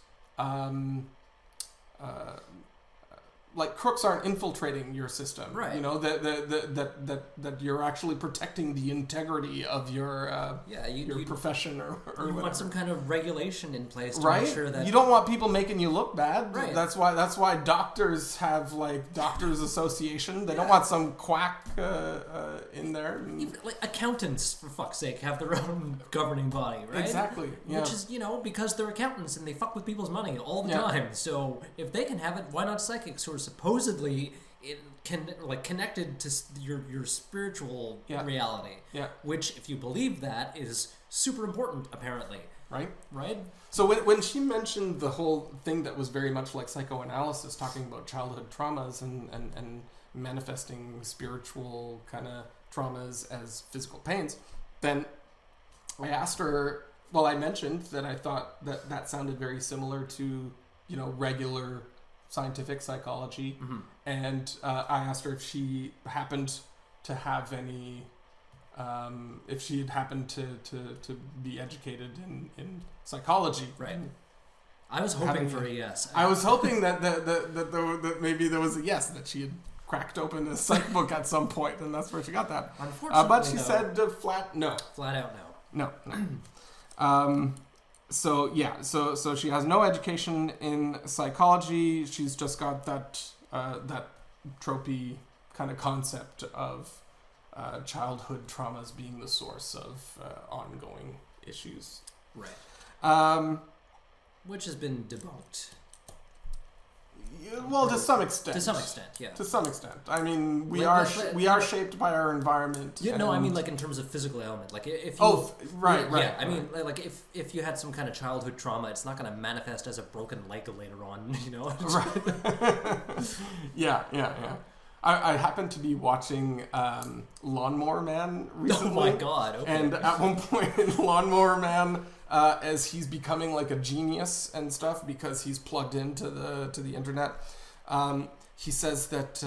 S7: like crooks aren't infiltrating your system,
S1: right?
S7: You know, that you're actually protecting the integrity of your your profession or
S1: you
S7: whatever.
S1: Want some kind of regulation in place to
S7: right?
S1: make sure that
S7: you don't want people making you look bad.
S1: Right.
S7: That's why doctors have like doctors association. They don't want some quack in there.
S1: Even, like, accountants, for fuck's sake, have their own governing body, right?
S7: Exactly. Yeah.
S1: Which is, you know, because they're accountants and they fuck with people's money all the time. So if they can have it, why not psychics who are supposedly connected to your spiritual reality? Yeah. Which, if you believe that, is super important, apparently. Right.
S7: So when she mentioned the whole thing that was very much like psychoanalysis, talking about childhood traumas and manifesting spiritual kind of traumas as physical pains, then I asked her, well, I mentioned that I thought that sounded very similar to, you know, regular scientific psychology,
S1: Mm-hmm.
S7: and I asked her if she happened to have any, if she had happened to be educated in psychology.
S1: Right. I was hoping for a yes.
S7: I was hoping that maybe there was a yes, that she had cracked open a psych book at some point, and that's where she got that.
S1: Unfortunately,
S7: but she
S1: no.
S7: said flat no.
S1: Flat out no.
S7: No. So yeah, so she has no education in psychology. She's just got that tropey kind of concept of childhood traumas being the source of ongoing issues.
S1: Right. Which has been debunked.
S7: Well, to some extent.
S1: To some extent, yeah.
S7: To some extent. I mean, we
S1: Like,
S7: are shaped by our environment.
S1: Yeah, no, I mean like in terms of physical ailment. Like if you,
S7: right.
S1: Yeah, I mean like if you had some kind of childhood trauma, it's not going to manifest as a broken leg later on, you know.
S7: Right. Yeah. I happened to be watching Lawnmower Man recently.
S1: Oh my god! Okay.
S7: And at one point in Lawnmower Man, as he's becoming like a genius and stuff because he's plugged into the internet, he says that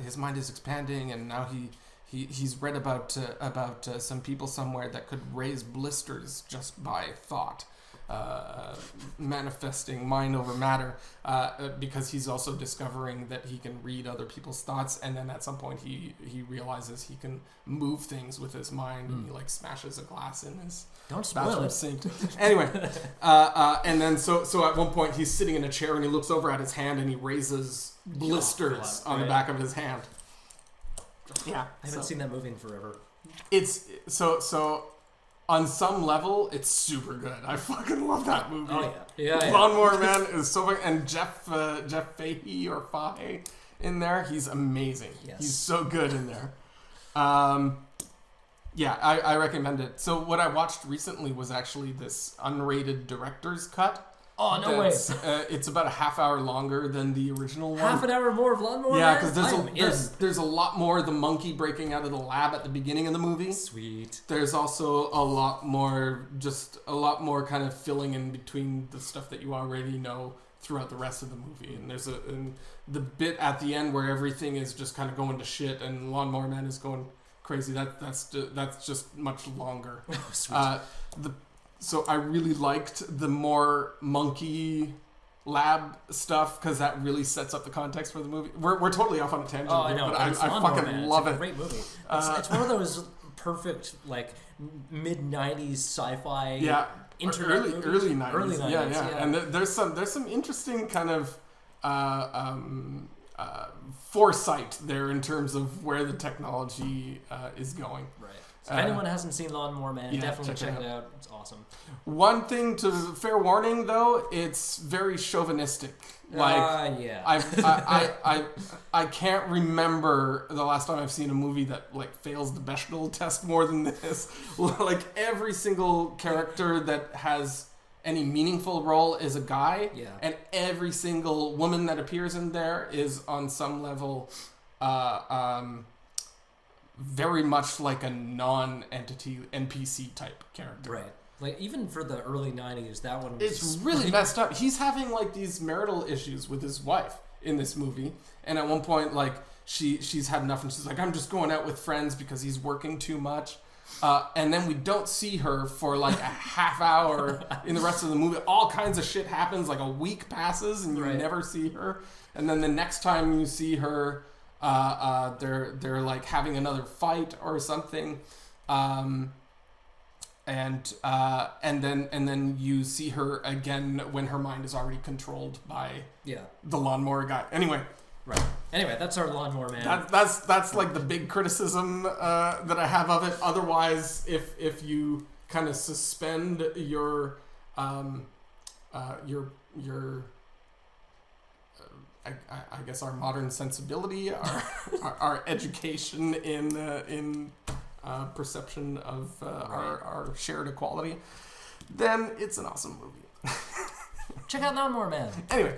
S7: his mind is expanding, and now he's read about some people somewhere that could raise blisters just by thought. Manifesting mind over matter, because he's also discovering that he can read other people's thoughts, and then at some point he realizes he can move things with his mind, and he like smashes a glass in his bathroom sink. Anyway, and then so at one point he's sitting in a chair and he looks over at his hand and he raises blisters on the back of his hand. Yeah,
S1: I haven't seen that movie in forever.
S7: It's so. On some level, it's super good. I fucking love that movie.
S1: Oh yeah.
S7: Lawnmower Man is so fun, and Jeff Fahey or Fahey in there, he's amazing.
S1: Yes.
S7: He's so good in there. Yeah, I recommend it. So what I watched recently was actually this unrated director's cut.
S1: Oh, no way.
S7: It's about a half hour longer than the original one.
S1: Half an hour more of Lawnmower Man?
S7: Yeah, because there's a lot more of the monkey breaking out of the lab at the beginning of the movie.
S1: Sweet.
S7: There's also a lot more kind of filling in between the stuff that you already know throughout the rest of the movie. And there's the bit at the end where everything is just kind of going to shit and Lawnmower Man is going crazy. That's just much longer.
S1: Sweet.
S7: So I really liked the more monkey lab stuff because that really sets up the context for the movie. We're totally off on a tangent.
S1: Oh, I know.
S7: But I fucking love it.
S1: It's a great movie. It's one of those perfect like mid '90s sci-fi.
S7: Yeah,
S1: internet
S7: early '90s.
S1: Early 90s.
S7: Yeah. And there's some interesting kind of foresight there in terms of where the technology is going.
S1: Right. So if anyone hasn't seen Lawnmower Man, definitely check it out. It's awesome.
S7: One thing fair warning though, it's very chauvinistic.
S1: Yeah.
S7: I can't remember the last time I've seen a movie that like fails the Bechdel test more than this. Like every single character that has any meaningful role is a guy, and every single woman that appears in there is on some level very much like a non-entity NPC type character.
S1: Right. Like even for the early 90s, that one was...
S7: It's really messed up. He's having like these marital issues with his wife in this movie. And at one point, like she's had enough and she's like, I'm just going out with friends because he's working too much. And then we don't see her for like a half hour in the rest of the movie. All kinds of shit happens. Like a week passes and you never see her. And then the next time you see her... they're like having another fight or something, and then you see her again when her mind is already controlled by the lawnmower guy. Anyway,
S1: that's our Lawnmower Man.
S7: That's like the big criticism that I have of it. Otherwise, if you kind of suspend your I guess our modern sensibility, our education in perception of our shared equality, then it's an awesome movie.
S1: Check out Lawnmower Man.
S7: Anyway,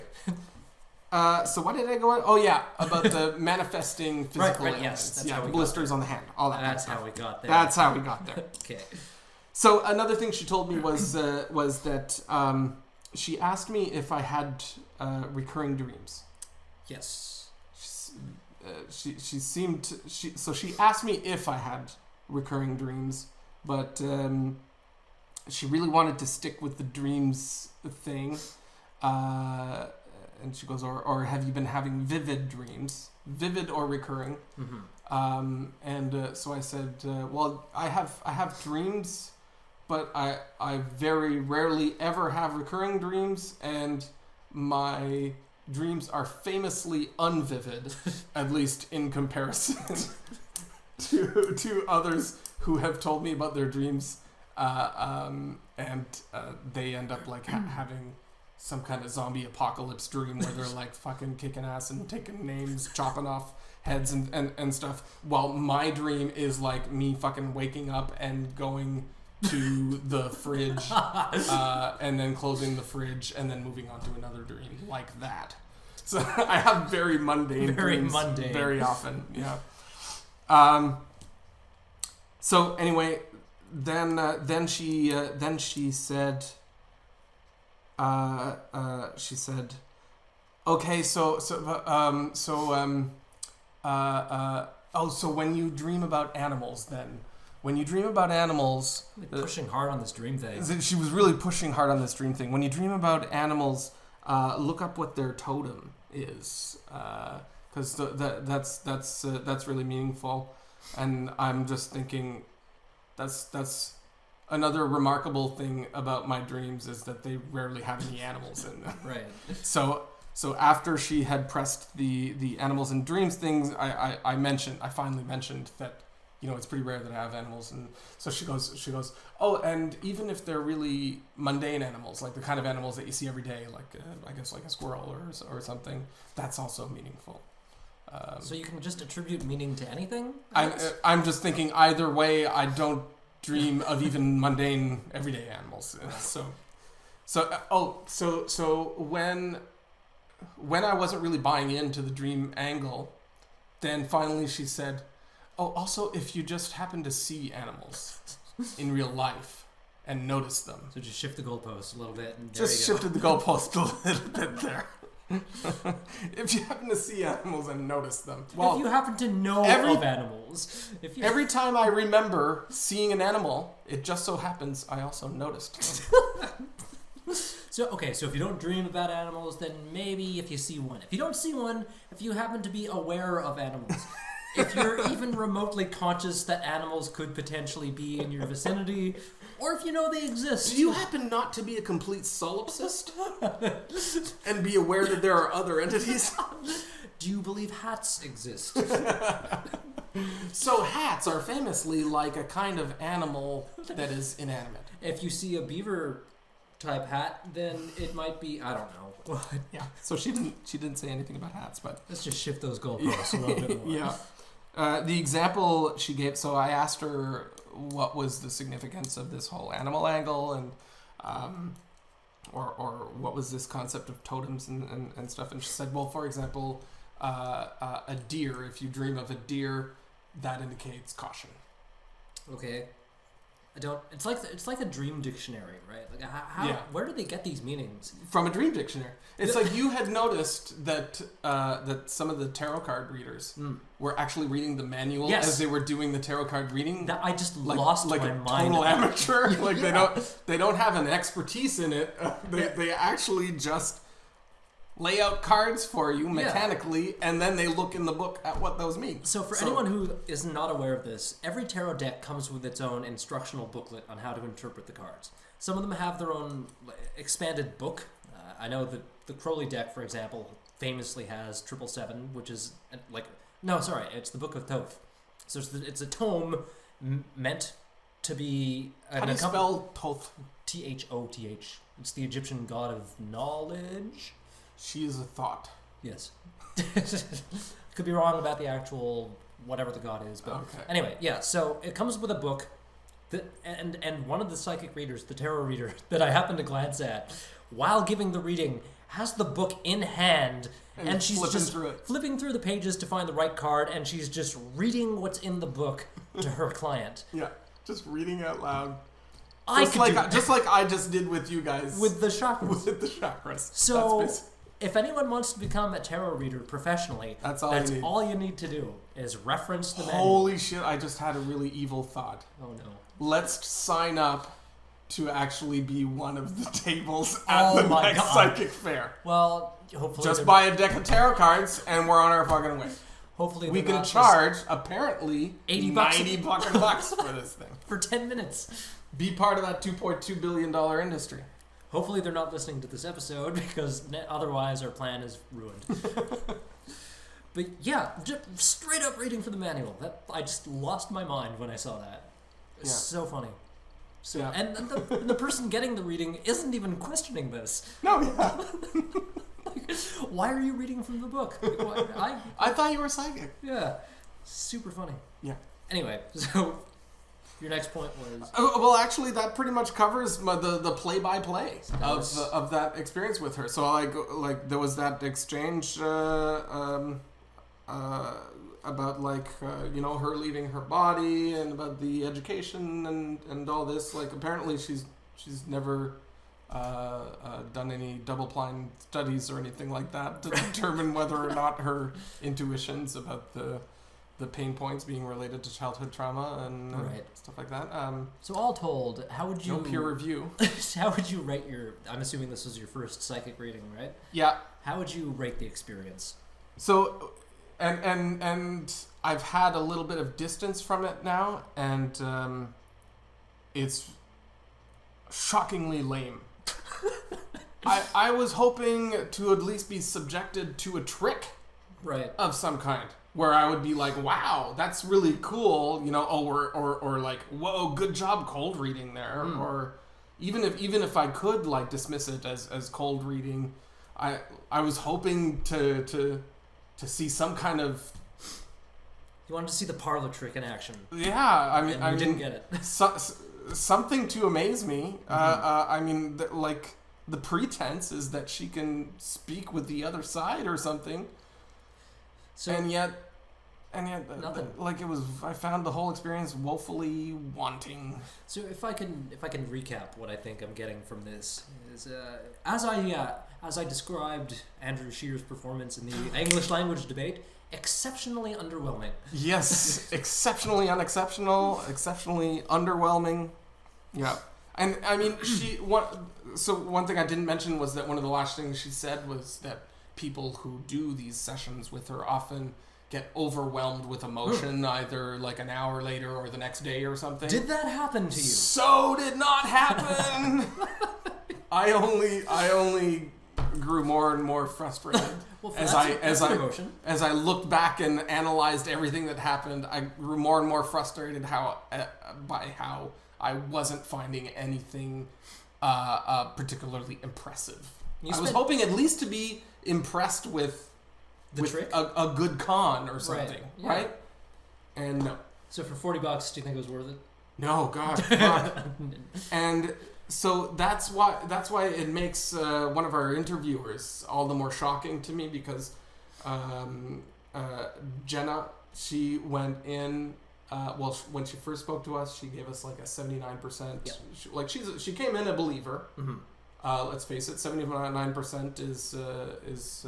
S7: so what did I go on? Oh yeah, about the manifesting physical
S1: ailments. Yes, that's
S7: blisters on the hand, all that.
S1: That's how we got there.
S7: That's how we got there.
S1: Okay.
S7: So another thing she told me was that she asked me if I had recurring dreams.
S1: Yes.
S7: She asked me if I had recurring dreams, but she really wanted to stick with the dreams thing. And she goes, or have you been having vivid dreams? Vivid or recurring? So I said, well, I have dreams, but I very rarely ever have recurring dreams, and my dreams are famously unvivid, at least in comparison to others who have told me about their dreams, and they end up like having some kind of zombie apocalypse dream where they're like fucking kicking ass and taking names, chopping off heads and stuff, while my dream is like me fucking waking up and going to the fridge and then closing the fridge and then moving on to another dream like that. So I have very mundane dreams very often. Yeah. So anyway, then she said, okay, so when you dream about animals, then when you dream about animals,
S1: pushing hard on this dream thing.
S7: She was really pushing hard on this dream thing. When you dream about animals, look up what their totem is, because that's really meaningful. And I'm just thinking, that's another remarkable thing about my dreams is that they rarely have any animals in them.
S1: Right.
S7: So after she had pressed the animals and dreams things, I finally mentioned that, you know, it's pretty rare that I have animals. And so she goes, oh, and even if they're really mundane animals, like the kind of animals that you see every day, like I guess like a squirrel or something, that's also meaningful.
S1: So you can just attribute meaning to anything?
S7: I'm just thinking either way, I don't dream of even mundane everyday animals. So when I wasn't really buying into the dream angle, then finally she said, oh, also if you just happen to see animals in real life and notice them.
S1: So just shift the goalpost a little bit. And
S7: just shifted the goalpost a little bit there. If you happen to see animals and notice them. Well,
S1: if you happen to know of animals.
S7: Every time I remember seeing an animal, it just so happens I also noticed them.
S1: So if you don't dream about animals, then maybe if you see one. If you don't see one, if you happen to be aware of animals. If you're even remotely conscious that animals could potentially be in your vicinity, or if you know they exist.
S7: Do you happen not to be a complete solipsist and be aware that there are other entities?
S1: Do you believe hats exist?
S7: So hats are famously like a kind of animal that is inanimate.
S1: If you see a beaver type hat, then it might be, I don't know.
S7: Yeah. So she didn't say anything about hats, but
S1: let's just shift those goalposts a little bit more.
S7: Yeah. The example she gave, so I asked her what was the significance of this whole animal angle, and or what was this concept of totems and stuff, and she said, well, for example, a deer, if you dream of a deer, that indicates caution.
S1: Okay. It's like a dream dictionary, right? Like where do they get these meanings?
S7: From a dream dictionary. It's like you had noticed that some of the tarot card readers were actually reading the manual as they were doing the tarot card reading.
S1: I just lost my mind.
S7: Like a total amateur. Like they don't have an expertise in it. They actually just lay out cards for you mechanically, and then they look in the book at what those mean.
S1: So for anyone who is not aware of this, every tarot deck comes with its own instructional booklet on how to interpret the cards. Some of them have their own expanded book. I know that the Crowley deck, for example, famously has 777, which is it's the Book of Thoth. So it's a tome meant to be...
S7: How do you spell Thoth?
S1: Thoth. It's the Egyptian god of knowledge.
S7: She is a thought.
S1: Yes. Could be wrong about the actual whatever the god is, but anyway, yeah. So it comes with a book, and one of the psychic readers, the tarot reader that I happened to glance at while giving the reading, has the book in hand, and she's just flipping through the pages to find the right card, and she's just reading what's in the book to her client.
S7: Yeah, just reading out loud. Just like I just did with you guys.
S1: With the chakras.
S7: With the chakras.
S1: So, if anyone wants to become a tarot reader professionally,
S7: that's
S1: all you need to do is reference the manual.
S7: Holy shit, I just had a really evil thought.
S1: Oh no.
S7: Let's sign up to actually be one of the tables at the next psychic fair.
S1: Well, hopefully...
S7: Just buy a deck of tarot cards and we're on our fucking way.
S1: Hopefully
S7: we can charge, apparently, $90 for this thing.
S1: For 10 minutes.
S7: Be part of that $2.2 billion industry.
S1: Hopefully they're not listening to this episode, because otherwise our plan is ruined. But yeah, just straight up reading from the manual. I just lost my mind when I saw that. It's so funny. So, yeah. And the person getting the reading isn't even questioning this.
S7: No, yeah.
S1: Why are you reading from the book?
S7: I thought you were psychic.
S1: Yeah. Super funny.
S7: Yeah.
S1: Anyway, so your next point was...
S7: well, actually, that pretty much covers the play-by-play of that experience with her. So, like there was that exchange about her leaving her body and about the education and all this. Like apparently she's never done any double-blind studies or anything like that to determine whether or not her intuitions about the pain points being related to childhood trauma and stuff like that.
S1: So all told, how would you...
S7: No peer review.
S1: How would you rate your... I'm assuming this was your first psychic reading, right?
S7: Yeah.
S1: How would you rate the experience?
S7: So... And I've had a little bit of distance from it now, and it's shockingly lame. I was hoping to at least be subjected to a trick of some kind, where I would be like, wow, that's really cool, or like, whoa, good job cold reading there, or even if I could like dismiss it as cold reading, I was hoping to see some kind of...
S1: You wanted to see the parlor trick in action.
S7: Yeah, I mean...
S1: You didn't get it.
S7: Something to amaze me. The pretense is that she can speak with the other side or something. So, and yet,
S1: nothing.
S7: I found the whole experience woefully wanting.
S1: So if I can recap what I think I'm getting from this is, as I described Andrew Scheer's performance in the English language debate, exceptionally underwhelming.
S7: Yes, exceptionally unexceptional, exceptionally underwhelming. Yeah, and I mean one thing I didn't mention was that one of the last things she said was that people who do these sessions with her often get overwhelmed with emotion either like an hour later or the next day or something.
S1: Did that happen to you?
S7: So did not happen. I only grew more and more frustrated as I looked back and analyzed everything that happened. I grew more and more frustrated by how I wasn't finding anything particularly impressive. I was hoping at least to be impressed with
S1: trick?
S7: a good con or something, right? And no.
S1: So for $40, do you think it was worth it?
S7: No, God, fuck. And so that's why it makes one of our interviewers all the more shocking to me, because Jenna, she went in. When she first spoke to us, she gave us like a 79%. Yep. She came in a believer. Mm-hmm. Let's face it, 79% is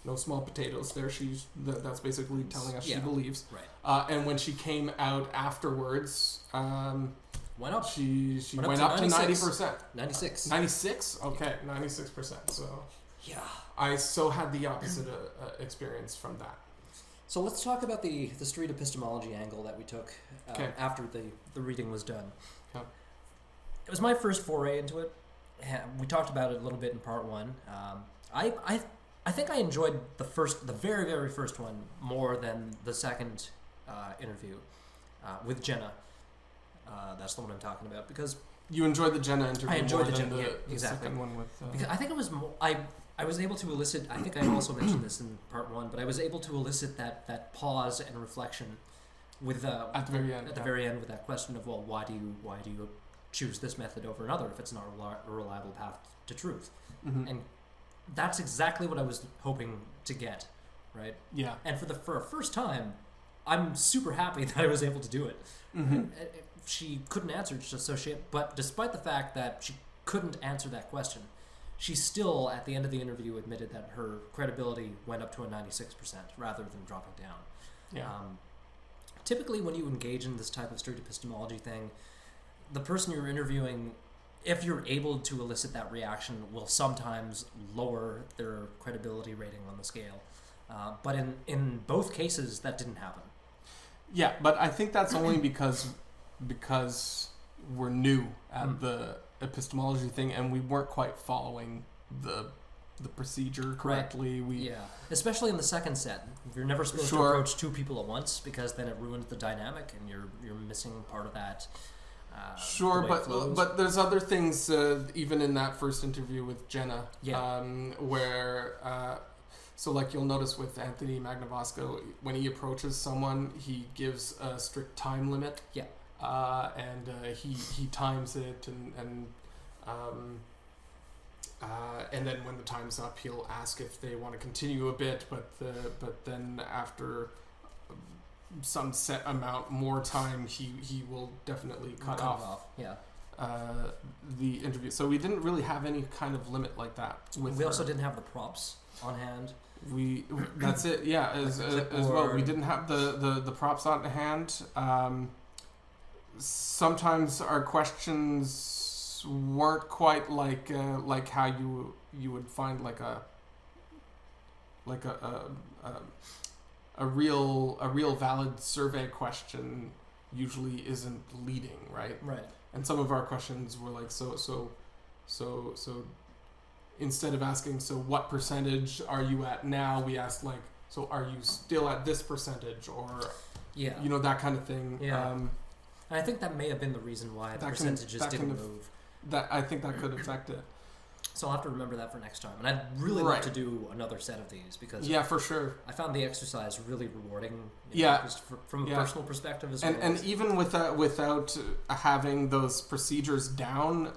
S7: no small potatoes. There, that's basically telling us she believes.
S1: Right.
S7: And when she came out afterwards,
S1: went up.
S7: She went up to 90%.
S1: 96.
S7: 96. Okay, 96%. So
S1: yeah,
S7: I had the opposite experience from that.
S1: So let's talk about the street epistemology angle that we took after the reading was done.
S7: Okay.
S1: It was my first foray into it. We talked about it a little bit in part one. I think I enjoyed the very, very first one more than the second interview with Jenna. That's the one I'm talking about, because
S7: you enjoyed the Jenna interview.
S1: I enjoyed
S7: more
S1: the
S7: than
S1: Jenna,
S7: the
S1: exactly.
S7: second one with.
S1: Because I think it was more. I was able to elicit. I think I also mentioned this in part one, but I was able to elicit that pause and reflection with
S7: at the very end.
S1: At the very end, with that question of, well, why do you choose this method over another if it's not a reliable path to truth?
S7: Mm-hmm.
S1: And that's exactly what I was hoping to get, right?
S7: Yeah.
S1: And for a first time, I'm super happy that I was able to do it.
S7: Mm-hmm.
S1: she couldn't answer but despite the fact that she couldn't answer that question, she still, at the end of the interview, admitted that her credibility went up to a 96% rather than dropping down.
S7: Yeah.
S1: Typically, when you engage in this type of street epistemology thing, the person you're interviewing, if you're able to elicit that reaction, will sometimes lower their credibility rating on the scale. But in both cases, that didn't happen.
S7: Yeah, but I think that's only because we're new at the epistemology thing, and we weren't quite following the procedure correctly.
S1: Right. Especially in the second set, you're never supposed to approach two people at once, because then it ruins the dynamic, and you're missing part of that.
S7: But there's other things even in that first interview with Jenna, where so like you'll notice with Anthony Magnavasco, when he approaches someone, he gives a strict time limit.
S1: Yeah.
S7: And he times it, and then when the time's up, he'll ask if they want to continue a bit, but then after some set amount more time, he will definitely cut off.
S1: Yeah.
S7: The interview. So we didn't really have any kind of limit like that.
S1: We also didn't have the props on hand.
S7: That's it. Yeah, as well. We didn't have the props on hand. Sometimes our questions weren't quite like how you would find like a real valid survey question usually isn't leading, right?
S1: Right.
S7: And some of our questions were like so instead of asking so what percentage are you at now, we asked like so are you still at this percentage, or that kind of thing.
S1: And I think that may have been the reason why the percentages didn't move.
S7: I think that could affect it.
S1: So I'll have to remember that for next time. And I'd really like to do another set of these, because
S7: for sure.
S1: I found the exercise really rewarding. Just from a personal perspective as well.
S7: And even without having those procedures down,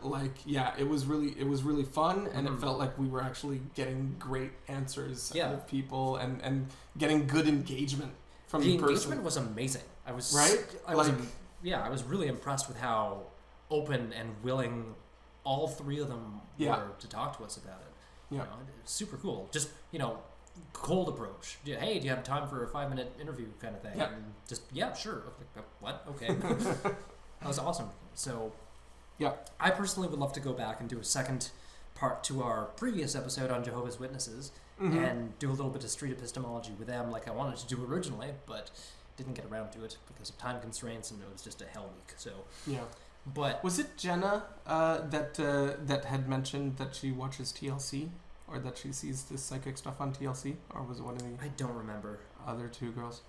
S7: it was really fun, and it felt like we were actually getting great answers out of people and getting good engagement from the person. The engagement
S1: was amazing. I was I was really impressed with how open and willing all three of them were to talk to us about it.
S7: Yeah.
S1: It's super cool. Just, cold approach. Hey, do you have time for a 5-minute interview kind of thing?
S7: Yeah.
S1: And just, sure. What? Okay. That was awesome. So, I personally would love to go back and do a second part to our previous episode on Jehovah's Witnesses and do a little bit of street epistemology with them like I wanted to do originally, but didn't get around to it because of time constraints, and it was just a hell week. So but
S7: was it Jenna that had mentioned that she watches TLC, or that she sees this psychic stuff on TLC, or was it one of the
S1: I don't remember
S7: other two girls?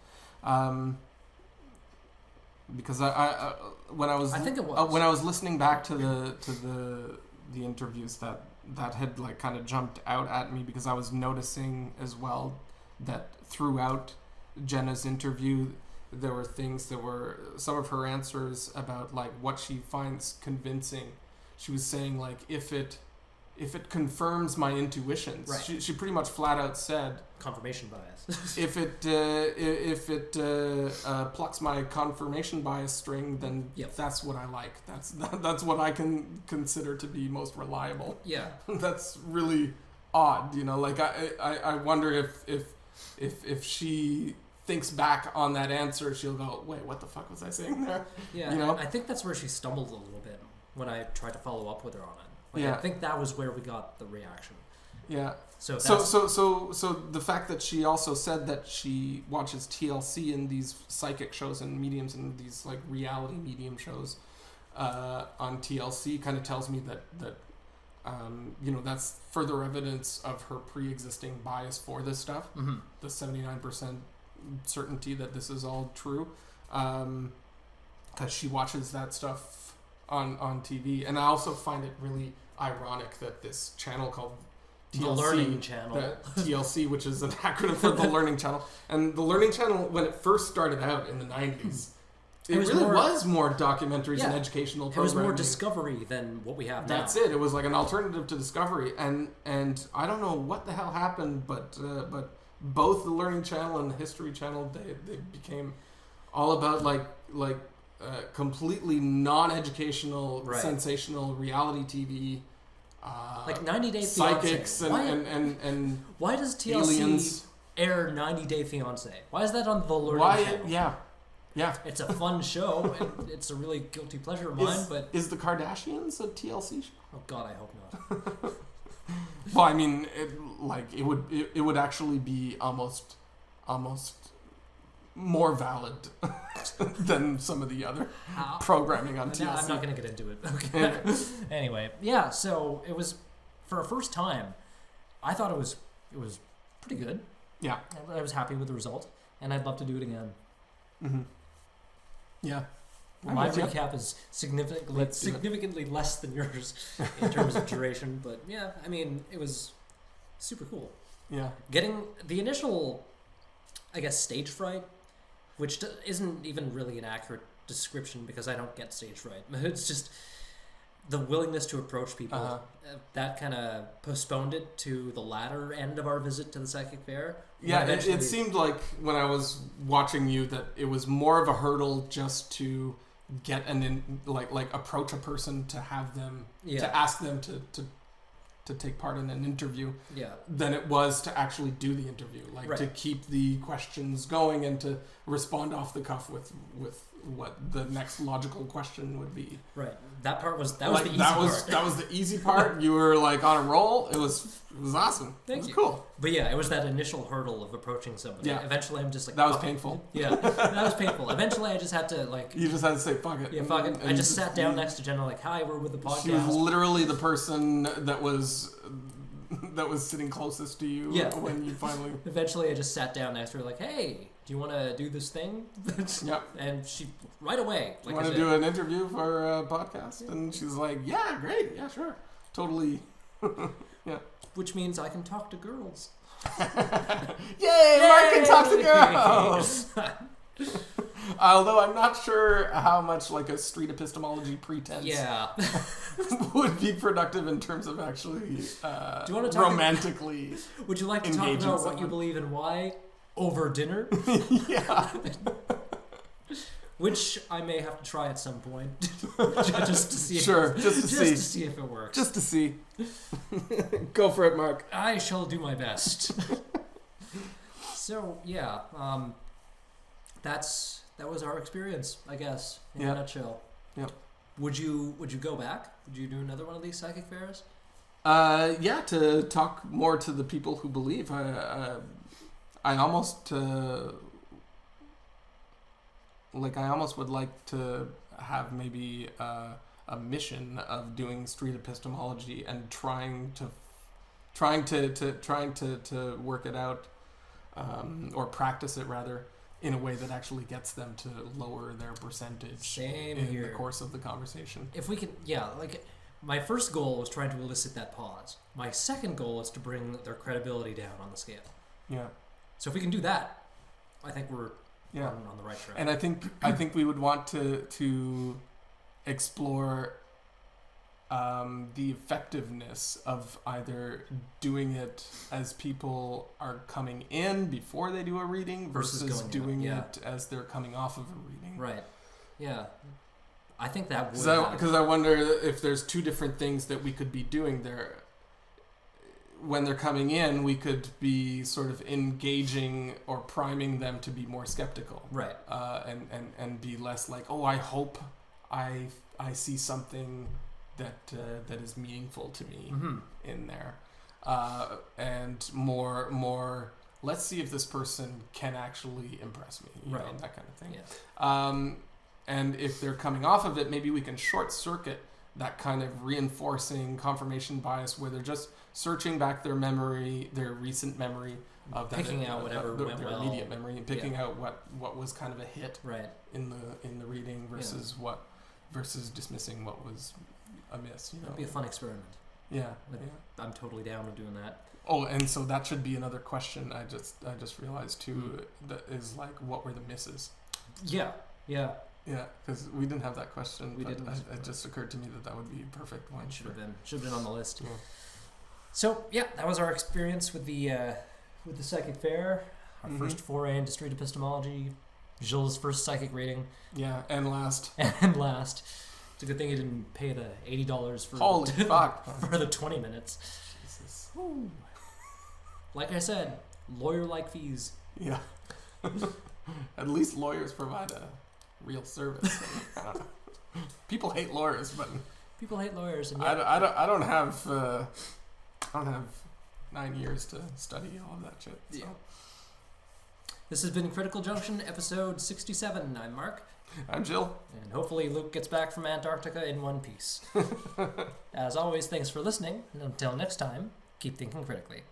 S7: Because I when I was
S1: think it was
S7: when I was listening back to the interviews that had like kind of jumped out at me, because I was noticing as well that throughout Jenna's interview there were things that were some of her answers about like what she finds convincing. She was saying like if it confirms my intuitions, she pretty much flat out said
S1: confirmation bias.
S7: if it plucks my confirmation bias string, then that's what I like. That's what I can consider to be most reliable.
S1: Yeah,
S7: that's really odd. Like I wonder if she thinks back on that answer, she'll go, wait, what the fuck was I saying there?
S1: Yeah, I think that's where she stumbled a little bit when I tried to follow up with her on it. I think that was where we got the reaction.
S7: Yeah.
S1: So
S7: the fact that she also said that she watches TLC and these psychic shows and mediums and these like reality medium shows on TLC kind of tells me that that's further evidence of her pre-existing bias for this stuff.
S1: Mm-hmm.
S7: The 79% certainty that this is all true, because she watches that stuff on TV. And I also find it really ironic that this channel called TLC,
S1: the Learning Channel,
S7: TLC, which is an acronym for the Learning Channel, and the Learning Channel, when it first started out in the 90s, it really was more documentaries and educational programming.
S1: It was more Discovery than what we have now.
S7: That's it. It was like an alternative to Discovery, and I don't know what the hell happened, but both the Learning Channel and the History Channel, they became all about like completely non-educational,
S1: Right.
S7: sensational reality TV.
S1: Like 90 Day
S7: Psychics
S1: Fiancé.
S7: and
S1: Why does TLC
S7: aliens.
S1: air 90 Day Fiancé? Why is that on the Learning
S7: Why?
S1: Channel?
S7: Yeah.
S1: It's a fun show, and it's a really guilty pleasure of mine, but...
S7: Is the Kardashians a TLC show?
S1: Oh God, I hope not.
S7: Well, I mean, it would actually be almost more valid than some of the other programming on TLC.
S1: No, I'm not going to get into it. Okay. Anyway, yeah. So it was for a first time. I thought it was pretty good.
S7: Yeah.
S1: I was happy with the result, and I'd love to do it again.
S7: Mm-hmm. Yeah.
S1: My recap is significantly less than yours in terms of duration, but yeah, I mean, it was super cool.
S7: Yeah.
S1: Getting the initial, I guess, stage fright, which isn't even really an accurate description because I don't get stage fright. It's just the willingness to approach people. That kind of postponed it to the latter end of our visit to the psychic fair.
S7: Yeah, it seemed like when I was watching you that it was more of a hurdle just to get approach a person to have them to ask them to take part in an interview than it was to actually do the interview, to keep the questions going and to respond off the cuff with what the next logical question would be.
S1: Right. That part was the easy part.
S7: That was the easy part. You were like on a roll. It was awesome.
S1: Thank you.
S7: Cool.
S1: But yeah, it was that initial hurdle of approaching somebody.
S7: Yeah.
S1: Eventually I'm just like,
S7: that was painful.
S1: Yeah. That was painful. Eventually I just had to
S7: You just had to say fuck it.
S1: Yeah, fuck it. I just sat down next to Jenna like, hi, we're with the podcast.
S7: She was literally the person that was sitting closest to you when you finally...
S1: Eventually I just sat down next to her like, hey, do you want to do this thing?
S7: Yep.
S1: And she, right away.
S7: You want to do an interview for a podcast? And she's like, yeah, great. Yeah, sure. Totally. Yeah.
S1: Which means I can talk to girls.
S7: Yay! Mark can talk to girls! Although I'm not sure how much like a street epistemology pretense would be productive in terms of actually do you want to talk romantically
S1: would you like to talk about what you believe and why over dinner?
S7: Yeah.
S1: Which I may have to try at some point. Just to see
S7: to
S1: see if it works.
S7: Just to see. Go for it, Mark.
S1: I shall do my best. So yeah, that was our experience, I guess, in a nutshell. Yep. Would you go back? Would you do another one of these psychic fairs?
S7: Yeah, to talk more to the people who believe. I almost would like to have maybe a mission of doing street epistemology and trying to work it out or practice it rather in a way that actually gets them to lower their percentage in the course of the conversation.
S1: If we could, my first goal was trying to elicit that pause. My second goal is to bring their credibility down on the scale.
S7: Yeah.
S1: So if we can do that, I think we're on the right track.
S7: And I think we would want to explore the effectiveness of either doing it as people are coming in before they do a reading versus doing it as they're coming off of a reading.
S1: Right. Yeah. I think that would...
S7: Because I wonder if there's two different things that we could be doing there. When they're coming in, we could be sort of engaging or priming them to be more skeptical.
S1: Right.
S7: And be less like, oh, I hope I see something that is meaningful to me in there. And more, let's see if this person can actually impress me. You know, that kind of thing.
S1: Yeah.
S7: And if they're coming off of it, maybe we can short circuit that kind of reinforcing confirmation bias where they're just searching back their memory, their recent memory of that,
S1: picking out whatever went
S7: their
S1: well.
S7: immediate memory, and picking out what was kind of a hit
S1: right
S7: in the reading versus dismissing what was amiss. You know,
S1: it'd be a fun experiment.
S7: Yeah,
S1: I'm totally down with doing that.
S7: Oh, and so that should be another question. I just realized too that is like, what were the misses?
S1: Yeah.
S7: Yeah, because we didn't have that question.
S1: We didn't.
S7: It just occurred to me that would be a perfect one.
S1: Should have been on the list. Yeah. So yeah, that was our experience with the psychic fair. Our first foray into street epistemology. Jules' first psychic reading.
S7: Yeah, and last.
S1: And last. It's a good thing he didn't pay the $80 for
S7: Holy fuck.
S1: for the 20 minutes.
S7: Jesus.
S1: Like I said, lawyer-like fees.
S7: Yeah. At least lawyers provide a real service. I don't know. People hate lawyers, but
S1: people hate lawyers, and
S7: I don't have 9 years to study all of that shit. So.
S1: Yeah. This has been Critical Junction, episode 67. I'm Mark.
S7: I'm Jill.
S1: And hopefully Luke gets back from Antarctica in one piece. As always, thanks for listening, and until next time, keep thinking critically.